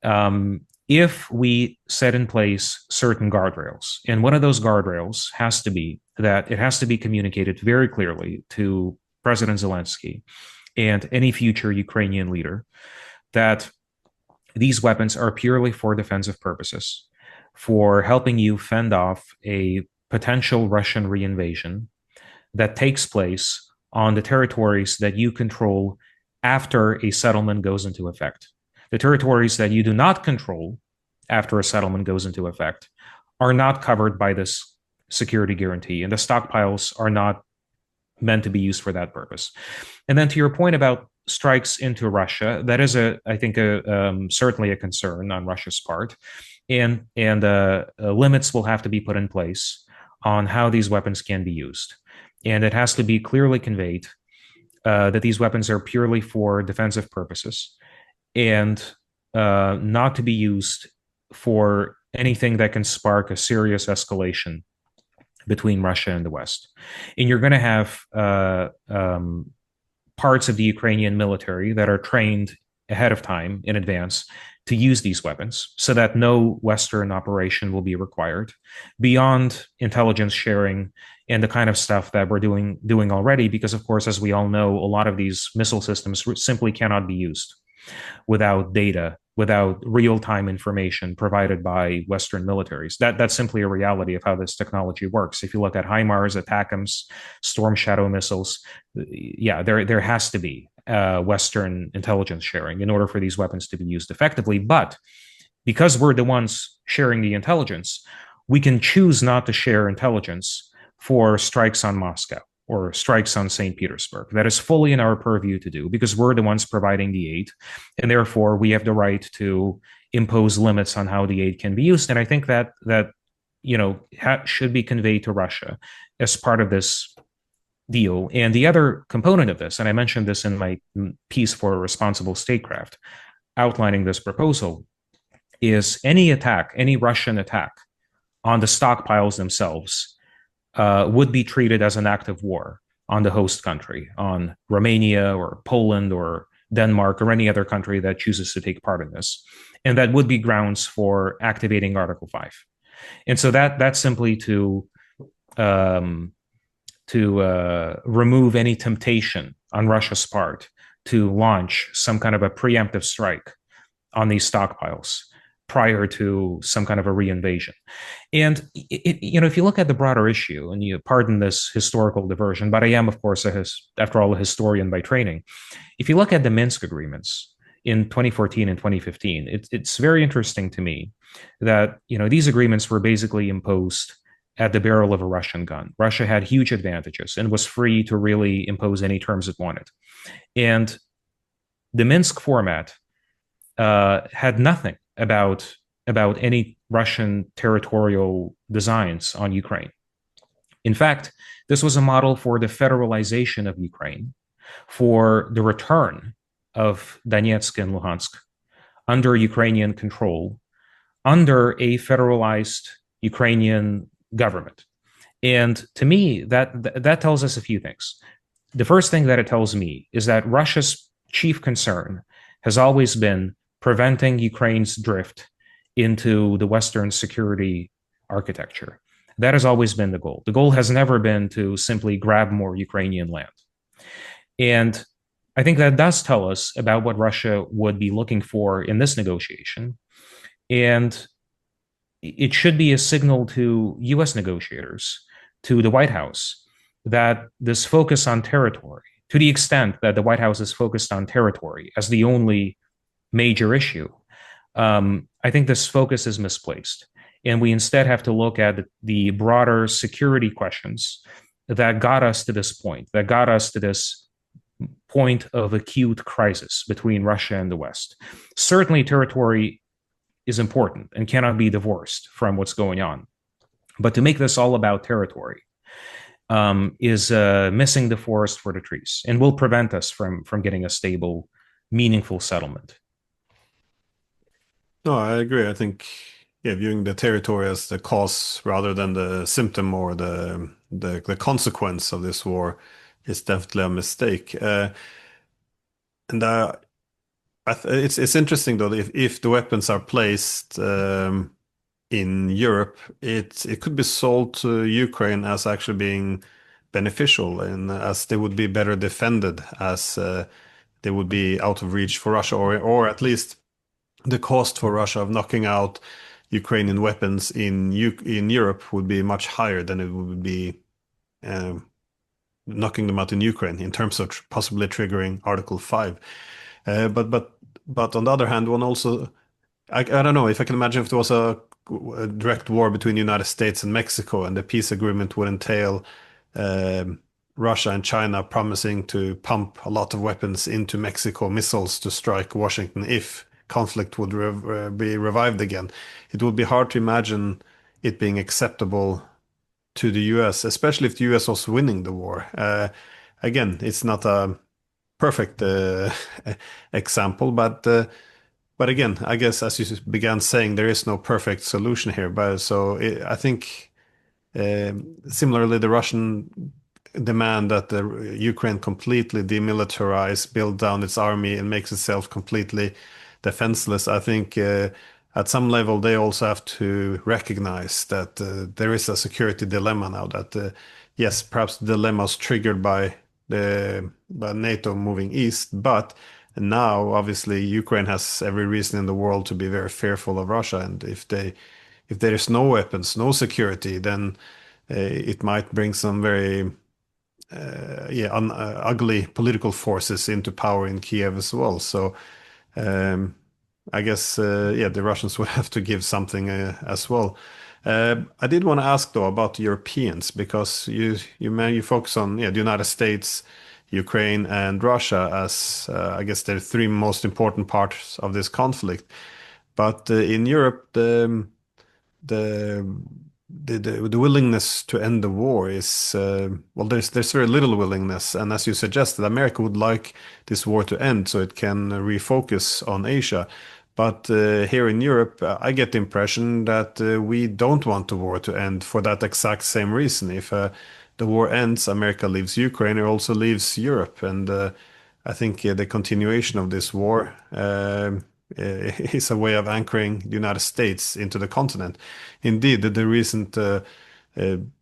Speaker 2: If we set in place certain guardrails, and one of those guardrails has to be that it has to be communicated very clearly to President Zelensky and any future Ukrainian leader that these weapons are purely for defensive purposes, for helping you fend off a potential Russian reinvasion that takes place on the territories that you control after a settlement goes into effect. The territories that you do not control after a settlement goes into effect are not covered by this security guarantee, and the stockpiles are not meant to be used for that purpose. And then to your point about strikes into Russia, that is I think certainly a concern on Russia's part, and limits will have to be put in place on how these weapons can be used, and it has to be clearly conveyed that these weapons are purely for defensive purposes and not to be used for anything that can spark a serious escalation between Russia and the West. And you're going to have parts of the Ukrainian military that are trained ahead of time in advance to use these weapons so that no Western operation will be required beyond intelligence sharing and the kind of stuff that we're doing already. Because, of course, as we all know, a lot of these missile systems simply cannot be used without data, without real-time information provided by Western militaries. That's simply a reality of how this technology works. If you look at HIMARS, ATACMS, Storm Shadow missiles, yeah, there has to be Western intelligence sharing in order for these weapons to be used effectively. But because we're the ones sharing the intelligence, we can choose not to share intelligence for strikes on Moscow or strikes on St. Petersburg. That is fully in our purview to do because we're the ones providing the aid, and therefore we have the right to impose limits on how the aid can be used. And I think that should be conveyed to Russia as part of this deal. And the other component of this, and I mentioned this in my piece for Responsible Statecraft, outlining this proposal, is any attack, any Russian attack on the stockpiles themselves would be treated as an act of war on the host country, on Romania or Poland or Denmark or any other country that chooses to take part in this. And that would be grounds for activating Article 5. And so that's simply to remove any temptation on Russia's part to launch some kind of a preemptive strike on these stockpiles prior to some kind of a reinvasion. And if you look at the broader issue, and you pardon this historical diversion, but I am, of course, after all, a historian by training. If you look at the Minsk agreements in 2014 and 2015, it's very interesting to me that these agreements were basically imposed at the barrel of a Russian gun. Russia had huge advantages and was free to really impose any terms it wanted. And the Minsk format had nothing about any Russian territorial designs on Ukraine. In fact, this was a model for the federalization of Ukraine, for the return of Donetsk and Luhansk under Ukrainian control, under a federalized Ukrainian government. And to me, that tells us a few things. The first thing that it tells me is that Russia's chief concern has always been preventing Ukraine's drift into the Western security architecture. That has always been the goal. The goal has never been to simply grab more Ukrainian land. And I think that does tell us about what Russia would be looking for in this negotiation. And it should be a signal to US negotiators, to the White House, that this focus on territory, to the extent that the White House is focused on territory as the only major issue, I think this focus is misplaced. And we instead have to look at the broader security questions that got us to this point, that got us to this point of acute crisis between Russia and the West. Certainly, territory is important and cannot be divorced from what's going on. But to make this all about territory is missing the forest for the trees and will prevent us from getting a stable, meaningful settlement.
Speaker 1: No, I agree. I think, yeah, viewing the territory as the cause rather than the symptom or the consequence of this war is definitely a mistake. And It's interesting though, if the weapons are placed in Europe, it could be sold to Ukraine as actually being beneficial, and as they would be better defended, as they would be out of reach for Russia, or at least the cost for Russia of knocking out Ukrainian weapons in Europe would be much higher than it would be um, knocking them out in Ukraine in terms of possibly triggering Article 5. But on the other hand, one also I don't know if I can imagine if there was a direct war between the United States and Mexico, and the peace agreement would entail um, Russia and China promising to pump a lot of weapons into Mexico, missiles to strike Washington if conflict would be revived again. It would be hard to imagine it being acceptable to the US, especially if the US was winning the war. Again, it's not a perfect example, but again, I guess as you began saying, there is no perfect solution here. But I think similarly, the Russian demand that the Ukraine completely demilitarize, build down its army, and makes itself completely defenseless. I think at some level they also have to recognize that there is a security dilemma now. That yes, perhaps the dilemma is triggered by NATO moving east, but now obviously Ukraine has every reason in the world to be very fearful of Russia, and if there is no weapons, no security, then it might bring some very ugly political forces into power in Kiev as well. So um, I guess the Russians would have to give something as well. I did want to ask though about the Europeans, because you focus on the United States, Ukraine, and Russia as I guess the three most important parts of this conflict. But in Europe, the the willingness to end the war is well, there's very little willingness, and as you suggested, America would like this war to end so it can refocus on Asia. But here in Europe, I get the impression that we don't want the war to end for that exact same reason. If the war ends, America leaves Ukraine, it also leaves Europe, and I think the continuation of this war is a way of anchoring the United States into the continent. Indeed, the recent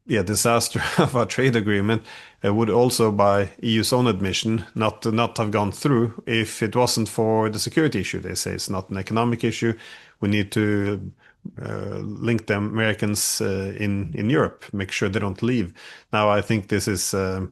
Speaker 1: disaster of our trade agreement would also, by EU's own admission, not have gone through if it wasn't for the security issue. They say it's not an economic issue. We need to link the Americans in Europe, make sure they don't leave. Now, I think this is a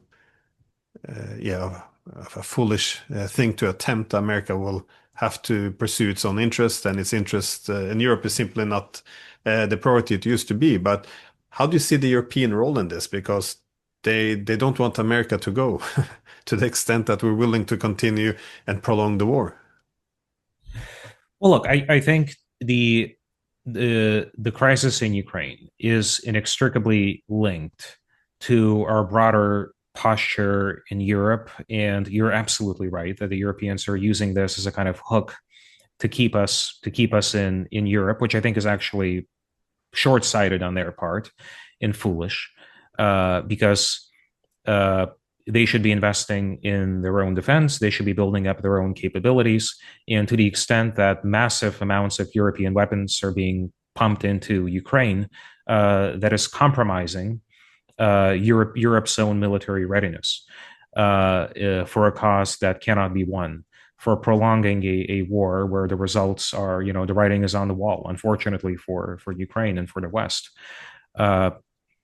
Speaker 1: foolish thing to attempt. America will have to pursue its own interest, and its interest in Europe is simply not the priority it used to be. But how do you see the European role in this? Because they don't want America to go to the extent that we're willing to continue and prolong the war.
Speaker 2: Well, look, I think the crisis in Ukraine is inextricably linked to our broader posture in Europe, and you're absolutely right that the Europeans are using this as a kind of hook to keep us in Europe, which I think is actually short-sighted on their part and foolish, because they should be investing in their own defense. They should be building up their own capabilities. And to the extent that massive amounts of European weapons are being pumped into Ukraine, that is compromising Europe's own military readiness for a cause that cannot be won, for prolonging a war where the results are, the writing is on the wall, unfortunately for Ukraine and for the West.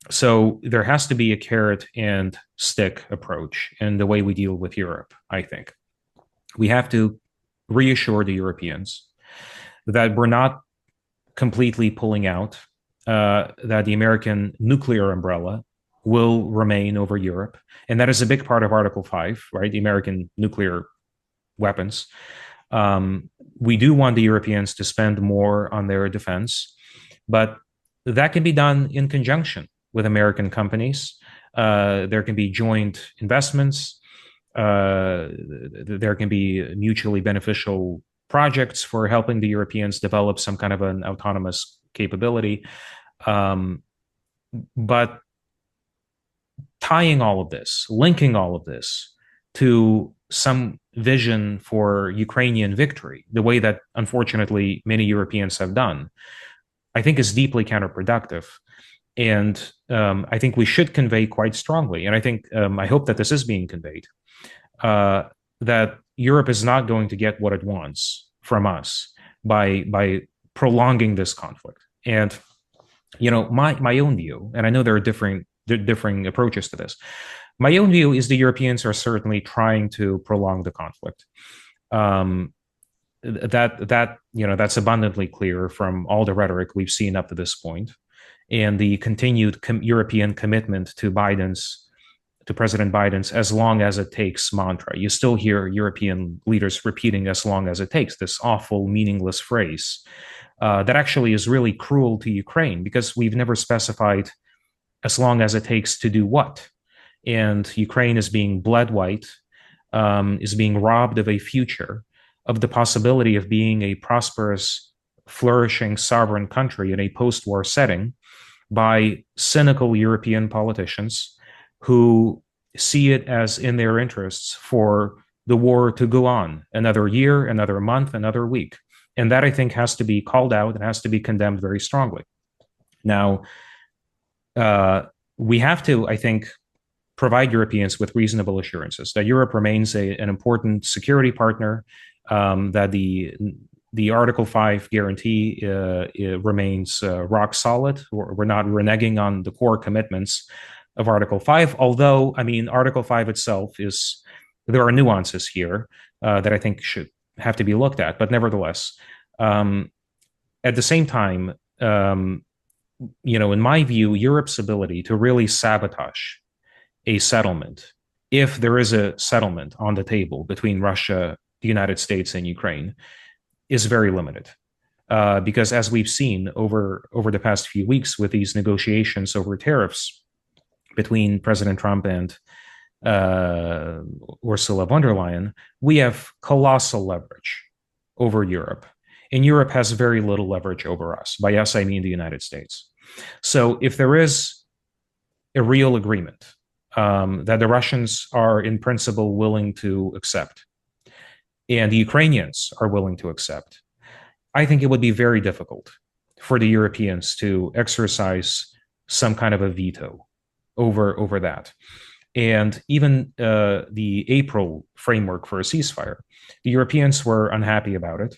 Speaker 2: So there has to be a carrot and stick approach in the way we deal with Europe, I think. We have to reassure the Europeans that we're not completely pulling out, that the American nuclear umbrella will remain over Europe. And that is a big part of Article 5, right? The American nuclear weapons. We do want the Europeans to spend more on their defense, but that can be done in conjunction with American companies. There can be joint investments. There can be mutually beneficial projects for helping the Europeans develop some kind of an autonomous capability. But tying all of this, linking all of this to some vision for Ukrainian victory, the way that unfortunately many Europeans have done, I think is deeply counterproductive. And I think we should convey quite strongly, and I think I hope that this is being conveyed, that Europe is not going to get what it wants from us by prolonging this conflict. And my own view, and I know there are differing approaches to this. My own view is the Europeans are certainly trying to prolong the conflict. That's abundantly clear from all the rhetoric we've seen up to this point, and the continued European commitment to President Biden's "as long as it takes" mantra. You still hear European leaders repeating "as long as it takes," this awful, meaningless phrase that actually is really cruel to Ukraine, because we've never specified as long as it takes to do what. And Ukraine is being bled white, is being robbed of a future, of the possibility of being a prosperous, flourishing, sovereign country in a post-war setting, by cynical European politicians who see it as in their interests for the war to go on another year, another month, another week. And that, I think, has to be called out and has to be condemned very strongly. Now, we have to, I think, provide Europeans with reasonable assurances that Europe remains an important security partner, that the Article 5 guarantee remains rock solid. We're not reneging on the core commitments of Article 5, although, I mean, Article 5 itself there are nuances here that I think should have to be looked at. But nevertheless, at the same time, in my view, Europe's ability to really sabotage a settlement, if there is a settlement on the table between Russia, the United States, and Ukraine, is very limited. Because as we've seen over the past few weeks with these negotiations over tariffs between President Trump and Ursula von der Leyen, we have colossal leverage over Europe. And Europe has very little leverage over us. By us, I mean the United States. So if there is a real agreement that the Russians are in principle willing to accept, and the Ukrainians are willing to accept, I think it would be very difficult for the Europeans to exercise some kind of a veto over that. And even the April framework for a ceasefire, the Europeans were unhappy about it,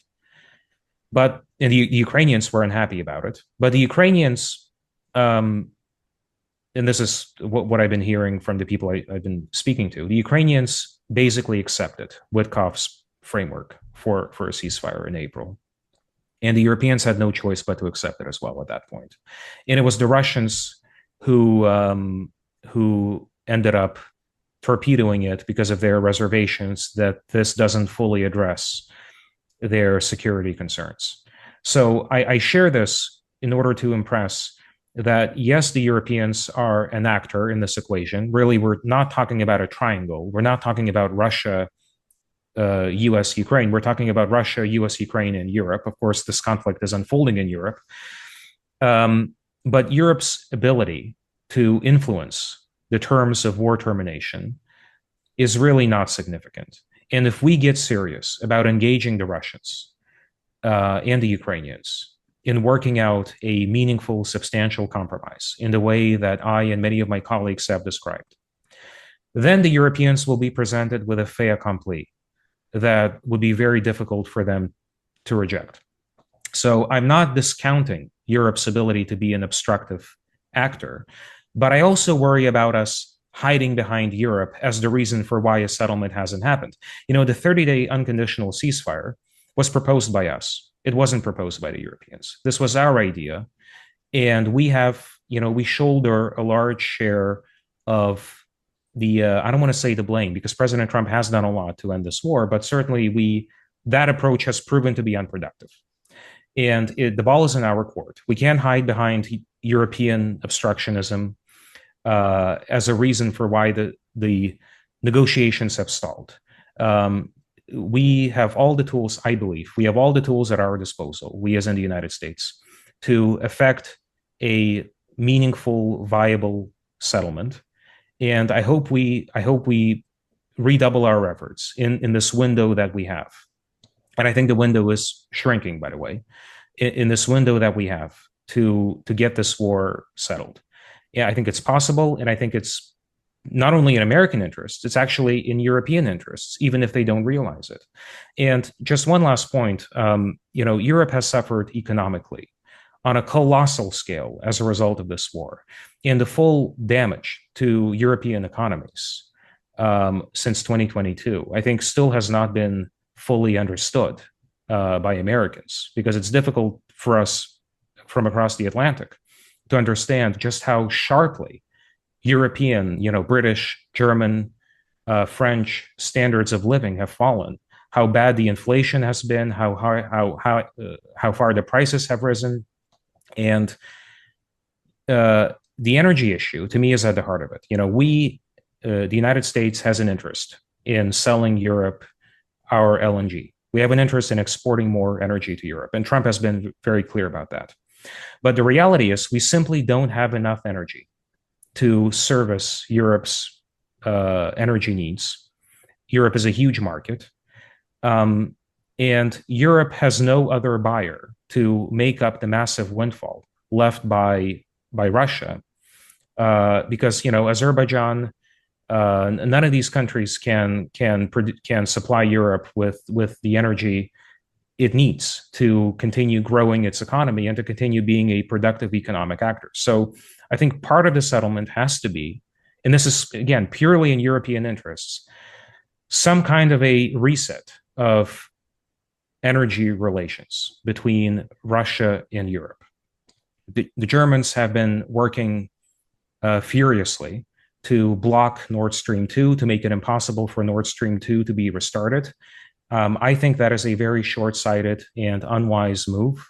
Speaker 2: and the Ukrainians were unhappy about it. But the Ukrainians, and this is what I've been hearing from the people I've been speaking to, the Ukrainians basically accepted Witkov's framework for a ceasefire in April. And the Europeans had no choice but to accept it as well at that point. And it was the Russians who ended up torpedoing it because of their reservations that this doesn't fully address their security concerns. So I share this in order to impress that, yes, the Europeans are an actor in this equation. Really, we're not talking about a triangle. We're not talking about Russia, US, Ukraine. We're talking about Russia, US, Ukraine, and Europe. Of course, this conflict is unfolding in Europe. But Europe's ability to influence the terms of war termination is really not significant. And if we get serious about engaging the Russians and the Ukrainians in working out a meaningful, substantial compromise in the way that I and many of my colleagues have described, then the Europeans will be presented with a fait accompli that would be very difficult for them to reject. So I'm not discounting Europe's ability to be an obstructive actor, but I also worry about us hiding behind Europe as the reason for why a settlement hasn't happened. The 30-day unconditional ceasefire was proposed by us. It wasn't proposed by the Europeans. This was our idea. And we have, we shoulder a large share of the, I don't want to say the blame, because President Trump has done a lot to end this war, but certainly that approach has proven to be unproductive. And the ball is in our court. We can't hide behind European obstructionism as a reason for why the negotiations have stalled. We have all the tools, I believe, we have all the tools at our disposal, we as in the United States, to effect a meaningful, viable settlement. And I hope we redouble our efforts in this window that we have. And I think the window is shrinking, by the way, in this window that we have to get this war settled. Yeah, I think it's possible, and I think it's not only in American interests, it's actually in European interests, even if they don't realize it. And just one last point, Europe has suffered economically on a colossal scale as a result of this war, and the full damage to European economies since 2022, I think still has not been fully understood by Americans, because it's difficult for us from across the Atlantic to understand just how sharply European, British, German, French standards of living have fallen, how bad the inflation has been, how far the prices have risen, and the energy issue to me is at the heart of it. The United States has an interest in selling Europe our LNG. We have an interest in exporting more energy to Europe, and Trump has been very clear about that. But the reality is, we simply don't have enough energy to service Europe's energy needs. Europe is a huge market, and Europe has no other buyer to make up the massive windfall left by Russia, because Azerbaijan, none of these countries can supply Europe with the energy it needs to continue growing its economy and to continue being a productive economic actor. So I think part of the settlement has to be, and this is again purely in European interests, some kind of a reset of energy relations between Russia and Europe. The Germans have been working furiously to block Nord Stream 2, to make it impossible for Nord Stream 2 to be restarted. I think that is a very short-sighted and unwise move.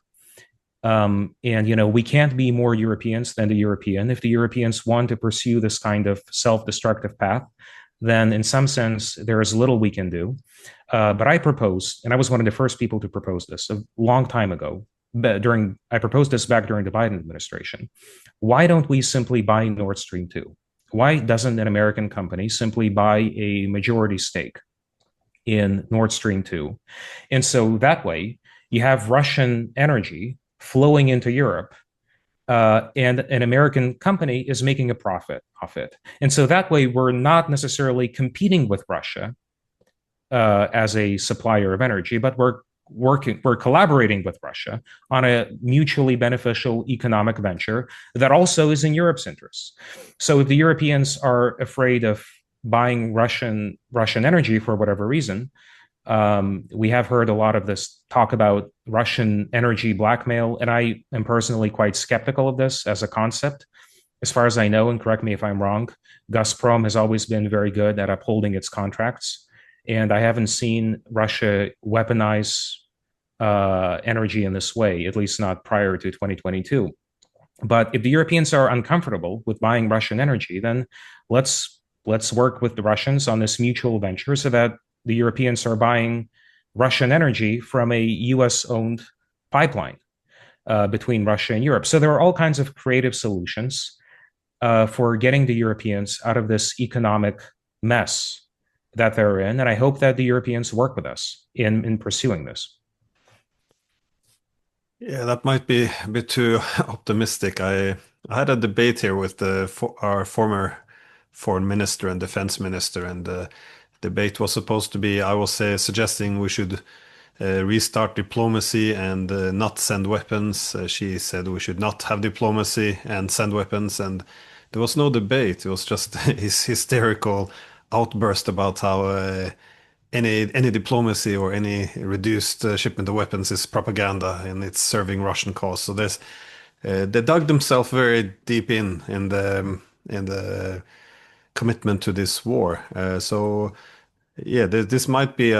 Speaker 2: We can't be more Europeans than the European. If the Europeans want to pursue this kind of self-destructive path, then in some sense, there is little we can do. But I proposed, and I was one of the first people to propose this a long time ago. I proposed this back during the Biden administration. Why don't we simply buy Nord Stream 2? Why doesn't an American company simply buy a majority stake in Nord Stream 2? And so that way, you have Russian energy flowing into Europe, and an American company is making a profit off it. And so that way, we're not necessarily competing with Russia as a supplier of energy, but we're collaborating with Russia on a mutually beneficial economic venture that also is in Europe's interests. So if the Europeans are afraid of buying Russian energy for whatever reason, we have heard a lot of this talk about Russian energy blackmail, and I am personally quite skeptical of this as a concept. As far as I know, and correct me if I'm wrong, Gazprom has always been very good at upholding its contracts, and I haven't seen Russia weaponize energy in this way, at least not prior to 2022. But if the Europeans are uncomfortable with buying Russian energy, then let's work with the Russians on this mutual venture so that the Europeans are buying Russian energy from a US-owned pipeline between Russia and Europe. So there are all kinds of creative solutions for getting the Europeans out of this economic mess that they're in. And I hope that the Europeans work with us in pursuing this.
Speaker 1: Yeah, that might be a bit too optimistic. I had a debate here with our former foreign minister and defense minister, and the debate was supposed to be, I was suggesting we should restart diplomacy and not send weapons. She said we should not have diplomacy and send weapons, and there was no debate. It was just his hysterical outburst about how any diplomacy or any reduced shipment of weapons is propaganda and it's serving Russian cause. So they dug themselves very deep in the commitment to this war. So yeah, this might be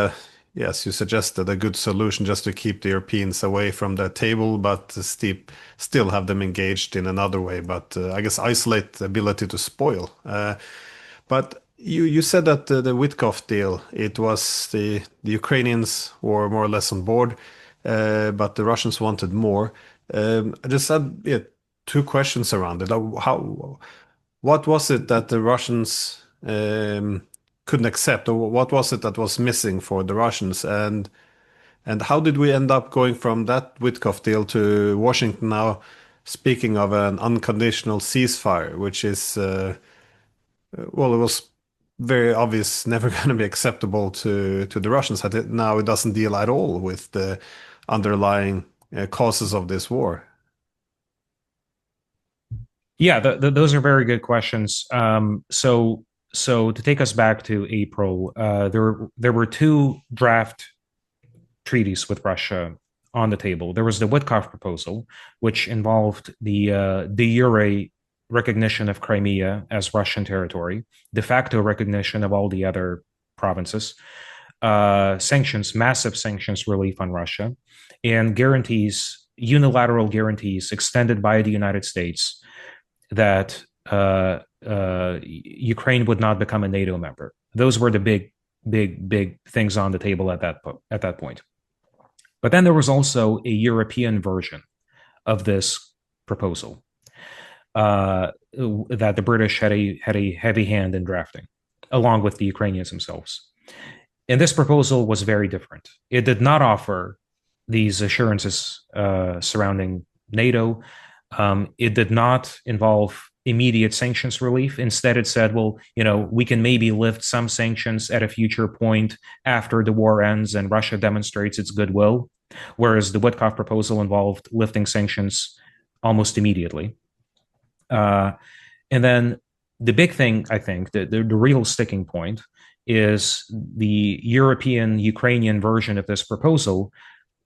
Speaker 1: yes, you suggested a good solution just to keep the Europeans away from the table, but still have them engaged in another way. But I guess isolate the ability to spoil. But you said that the Witkoff deal, it was the Ukrainians were more or less on board, but the Russians wanted more. I just had two questions around it. What was it that the Russians couldn't accept, or what was it that was missing for the Russians? And how did we end up going from that Witkoff deal to Washington now speaking of an unconditional ceasefire, which is, well, it was very obvious never going to be acceptable to the Russians. Now it doesn't deal at all with the underlying causes of this war.
Speaker 2: Yeah, those are very good questions. So to take us back to April, there were two draft treaties with Russia on the table. There was the Witkoff proposal, which involved the de jure recognition of Crimea as Russian territory, de facto recognition of all the other provinces, sanctions, massive sanctions relief on Russia, and guarantees, unilateral guarantees extended by the United States that Ukraine would not become a NATO member. Those were the big things on the table at that point. But then there was also a European version of this proposal that the British had a heavy hand in drafting, along with the Ukrainians themselves. And this proposal was very different. It did not offer these assurances surrounding NATO. It did not involve immediate sanctions relief. Instead, it said, well, we can maybe lift some sanctions at a future point after the war ends and Russia demonstrates its goodwill, whereas the Witkoff proposal involved lifting sanctions almost immediately. And then the big thing, I think, the real sticking point is the European Ukrainian version of this proposal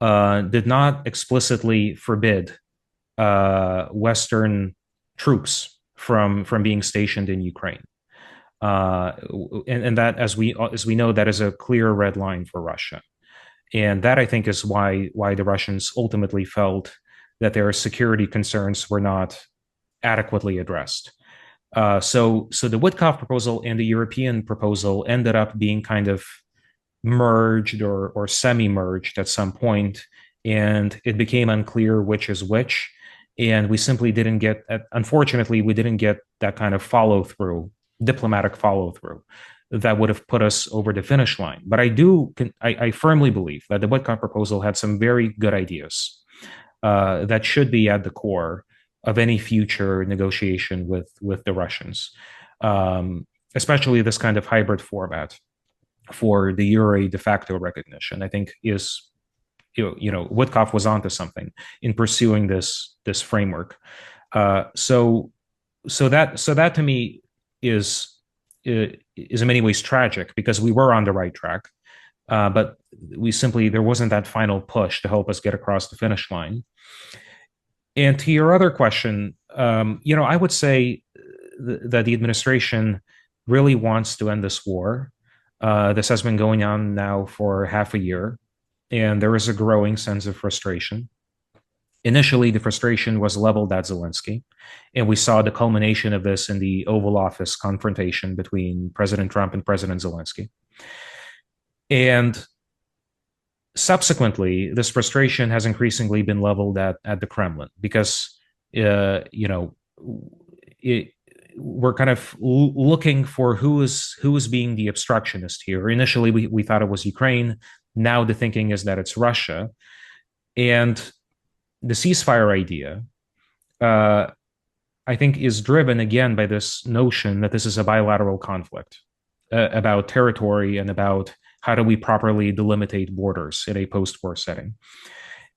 Speaker 2: did not explicitly forbid Western troops from being stationed in Ukraine, and that, as we know, that is a clear red line for Russia, and that, I think, is why the Russians ultimately felt that their security concerns were not adequately addressed. So the Witkoff proposal and the European proposal ended up being kind of merged or semi-merged at some point, and it became unclear which is which. And we simply didn't get, unfortunately, we didn't get that kind of follow-through, diplomatic follow-through that would have put us over the finish line. But I firmly believe that the Witkoff proposal had some very good ideas that should be at the core of any future negotiation with the Russians, especially this kind of hybrid format for the jure de facto recognition. I think is, Witkoff was onto something in pursuing this framework. So that to me is in many ways tragic, because we were on the right track, but there wasn't that final push to help us get across the finish line. And to your other question, I would say that the administration really wants to end this war. This has been going on now for half a year, and there is a growing sense of frustration. Initially, the frustration was leveled at Zelensky, and we saw the culmination of this in the Oval Office confrontation between President Trump and President Zelensky. And subsequently, this frustration has increasingly been leveled at the Kremlin, because we're kind of looking for who is being the obstructionist here. Initially, we thought it was Ukraine. Now the thinking is that it's Russia. And the ceasefire idea, I think, is driven again by this notion that this is a bilateral conflict about territory and about how do we properly delimitate borders in a post-war setting.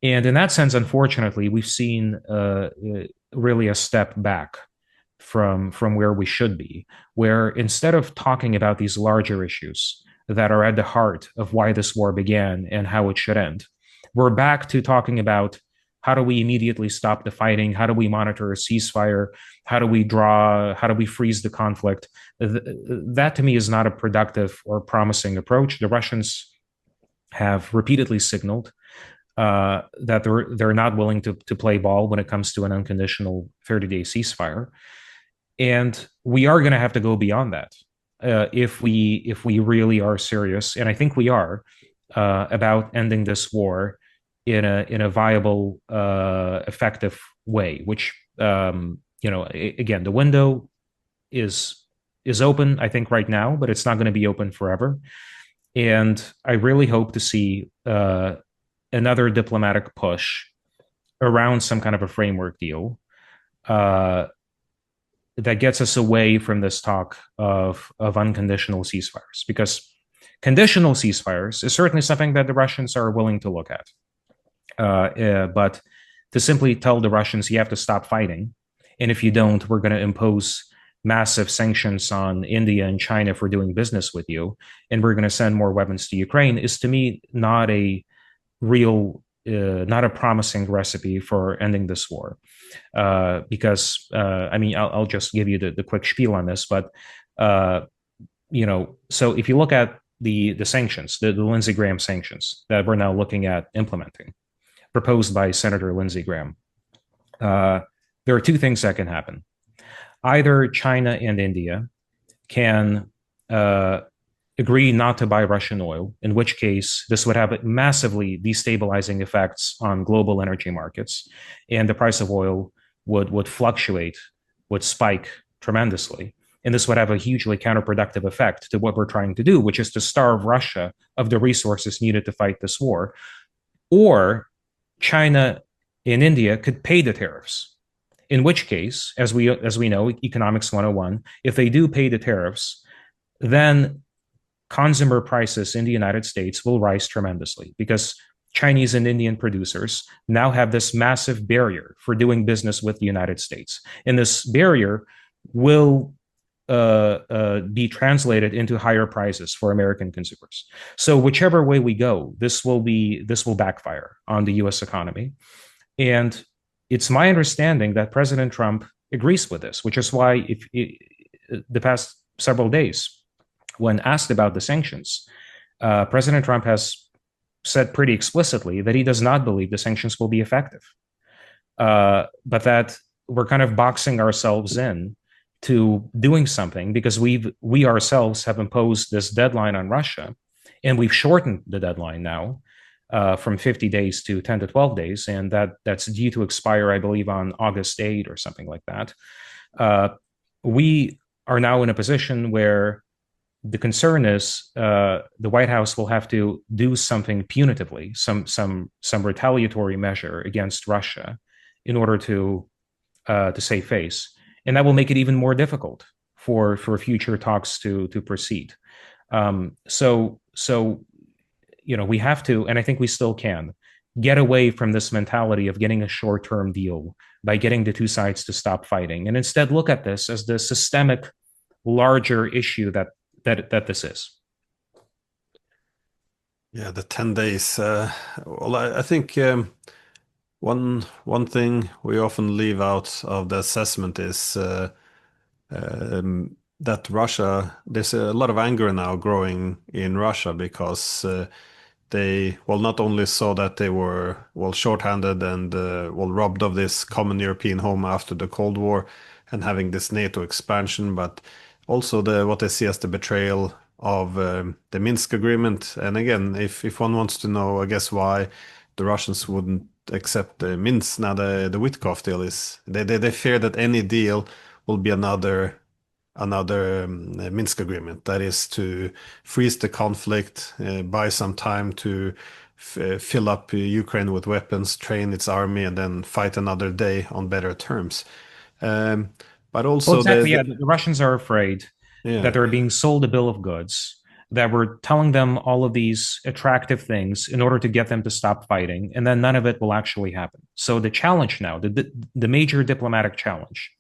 Speaker 2: And in that sense, unfortunately, we've seen really a step back from where we should be, where instead of talking about these larger issues that are at the heart of why this war began and how it should end, we're back to talking about how do we immediately stop the fighting? How do we monitor a ceasefire? How do we freeze the conflict? That to me is not a productive or promising approach. The Russians have repeatedly signaled that they're not willing to play ball when it comes to an unconditional 30-day ceasefire. And we are going to have to go beyond that if we really are serious, and I think we are, about ending this war in a viable, effective way. Which again, the window is is open, I think, right now, but it's not going to be open forever. And I really hope to see another diplomatic push around some kind of a framework deal uh, that gets us away from this talk of unconditional ceasefires, because conditional ceasefires is certainly something that the Russians are willing to look at. But to simply tell the Russians, you have to stop fighting, and if you don't, we're going to impose massive sanctions on India and China for doing business with you, and we're going to send more weapons to Ukraine, is to me not a real, not a promising recipe for ending this war. Because I mean, I'll just give you the quick spiel on this, but so if you look at the sanctions, the Lindsey Graham sanctions that we're now looking at implementing, proposed by Senator Lindsey Graham, there are two things that can happen. Either China and India can agree not to buy Russian oil, in which case this would have massively destabilizing effects on global energy markets, and the price of oil would fluctuate, would spike tremendously. And this would have a hugely counterproductive effect to what we're trying to do, which is to starve Russia of the resources needed to fight this war. Or China and India could pay the tariffs. In which case, as we know, economics 101, if they do pay the tariffs, then consumer prices in the United States will rise tremendously, because Chinese and Indian producers now have this massive barrier for doing business with the United States. And this barrier will be translated into higher prices for American consumers. So whichever way we go, this will backfire on the U.S. economy. And it's my understanding that President Trump agrees with this, which is why the past several days, when asked about the sanctions, President Trump has said pretty explicitly that he does not believe the sanctions will be effective, but that we're kind of boxing ourselves in to doing something because we ourselves have imposed this deadline on Russia, and we've shortened the deadline now from 50 days to 10 to 12 days, and that's due to expire, I believe, on August 8 or something like that. We are now in a position where the concern is the White House will have to do something punitively, some retaliatory measure against Russia in order to save face, and that will make it even more difficult for future talks to proceed. So we have to, and I think we still can, get away from this mentality of getting a short-term deal by getting the two sides to stop fighting, and instead look at this as the systemic, larger issue that this is.
Speaker 1: Yeah, the 10 days. Well, I think one thing we often leave out of the assessment is that Russia, there's a lot of anger now growing in Russia because they, well, not only saw that they were, well, shorthanded and, well, robbed of this common European home after the Cold War and having this NATO expansion, but also what they see as the betrayal of the Minsk agreement. And again, if one wants to know, I guess, why the Russians wouldn't accept the Minsk, now the Witkoff deal is, they fear that any deal will be another Minsk agreement. That is to freeze the conflict, buy some time to fill up Ukraine with weapons, train its army, and then fight another day on better terms. But also,
Speaker 2: well, exactly, yeah, the Russians are afraid
Speaker 1: yeah,
Speaker 2: that they're being sold a bill of goods, that we're telling them all of these attractive things in order to get them to stop fighting, and then none of it will actually happen. So the challenge now, the major diplomatic challenge,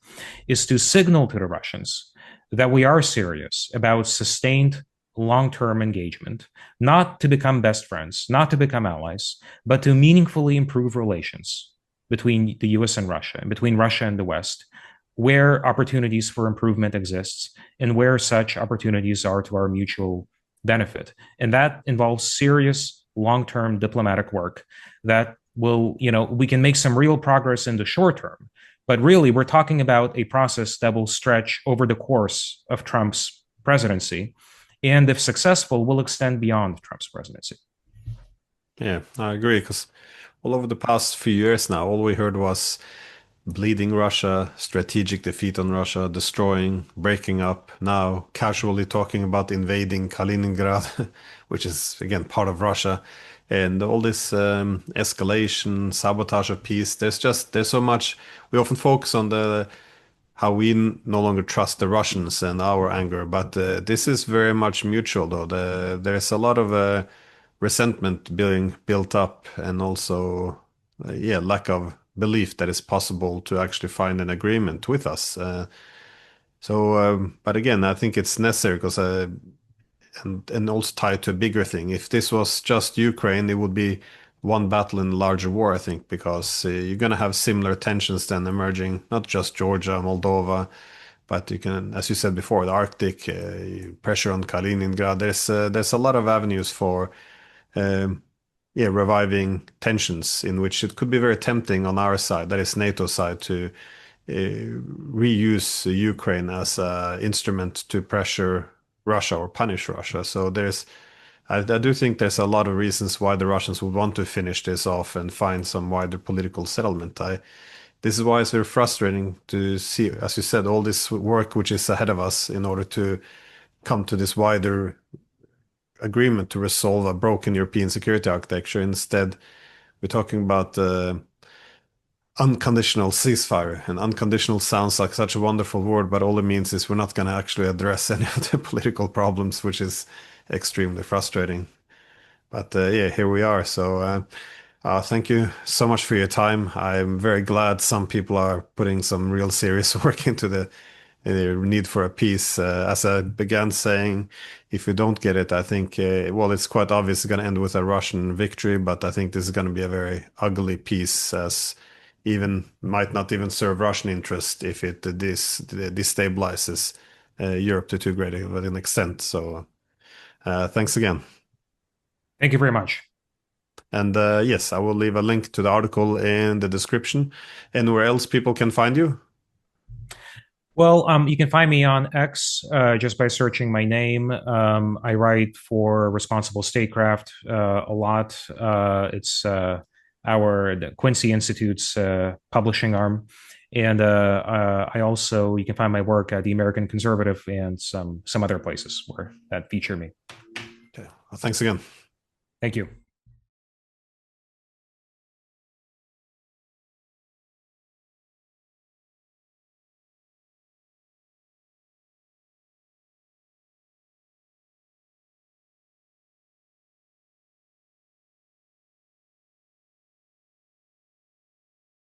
Speaker 2: is to signal to the Russians that we are serious about sustained long-term engagement, not to become best friends, not to become allies, but to meaningfully improve relations between the US and Russia, and between Russia and the West, where opportunities for improvement exists and where such opportunities are to our mutual benefit. And that involves serious long-term diplomatic work that will, we can make some real progress in the short term, but really we're talking about a process that will stretch over the course of Trump's presidency, and if successful, will extend beyond Trump's presidency.
Speaker 1: Yeah, I agree, because all over the past few years now, all we heard was bleeding Russia, strategic defeat on Russia, destroying, breaking up, now casually talking about invading Kaliningrad, which is again part of Russia, and all this escalation, sabotage of peace. There's so much. We often focus on the how we no longer trust the Russians and our anger, but this is very much mutual though. There's a lot of resentment being built up, and also yeah, lack of belief that it's possible to actually find an agreement with us. But again, I think it's necessary because and also tied to a bigger thing. If this was just Ukraine, it would be one battle in a larger war, I think, because you're going to have similar tensions then emerging, not just Georgia, Moldova, but you can, as you said before, the Arctic, pressure on Kaliningrad. There's a lot of avenues for um, yeah, reviving tensions in which it could be very tempting on our side, that is NATO side, to reuse Ukraine as an instrument to pressure Russia or punish Russia. So I do think there's a lot of reasons why the Russians would want to finish this off and find some wider political settlement. This is why it's very frustrating to see, as you said, all this work which is ahead of us in order to come to this wider agreement to resolve a broken European security architecture. Instead, we're talking about unconditional ceasefire. And unconditional sounds like such a wonderful word, but all it means is we're not going to actually address any of the political problems, which is extremely frustrating. But yeah, here we are. So thank you so much for your time. I'm very glad some people are putting some real serious work into the need for a peace. As I began saying, if we don't get it, I think, well, it's quite obvious it's going to end with a Russian victory, but I think this is going to be a very ugly peace, as even might not even serve Russian interest if it destabilizes Europe to too great of an extent. So thanks again.
Speaker 2: Thank you very much.
Speaker 1: And yes, I will leave a link to the article in the description. Anywhere else people can find you?
Speaker 2: Well, you can find me on X just by searching my name. I write for Responsible Statecraft a lot. It's the Quincy Institute's publishing arm. And I also, you can find my work at the American Conservative and some other places where that feature me.
Speaker 1: Okay. Well, thanks again.
Speaker 2: Thank you.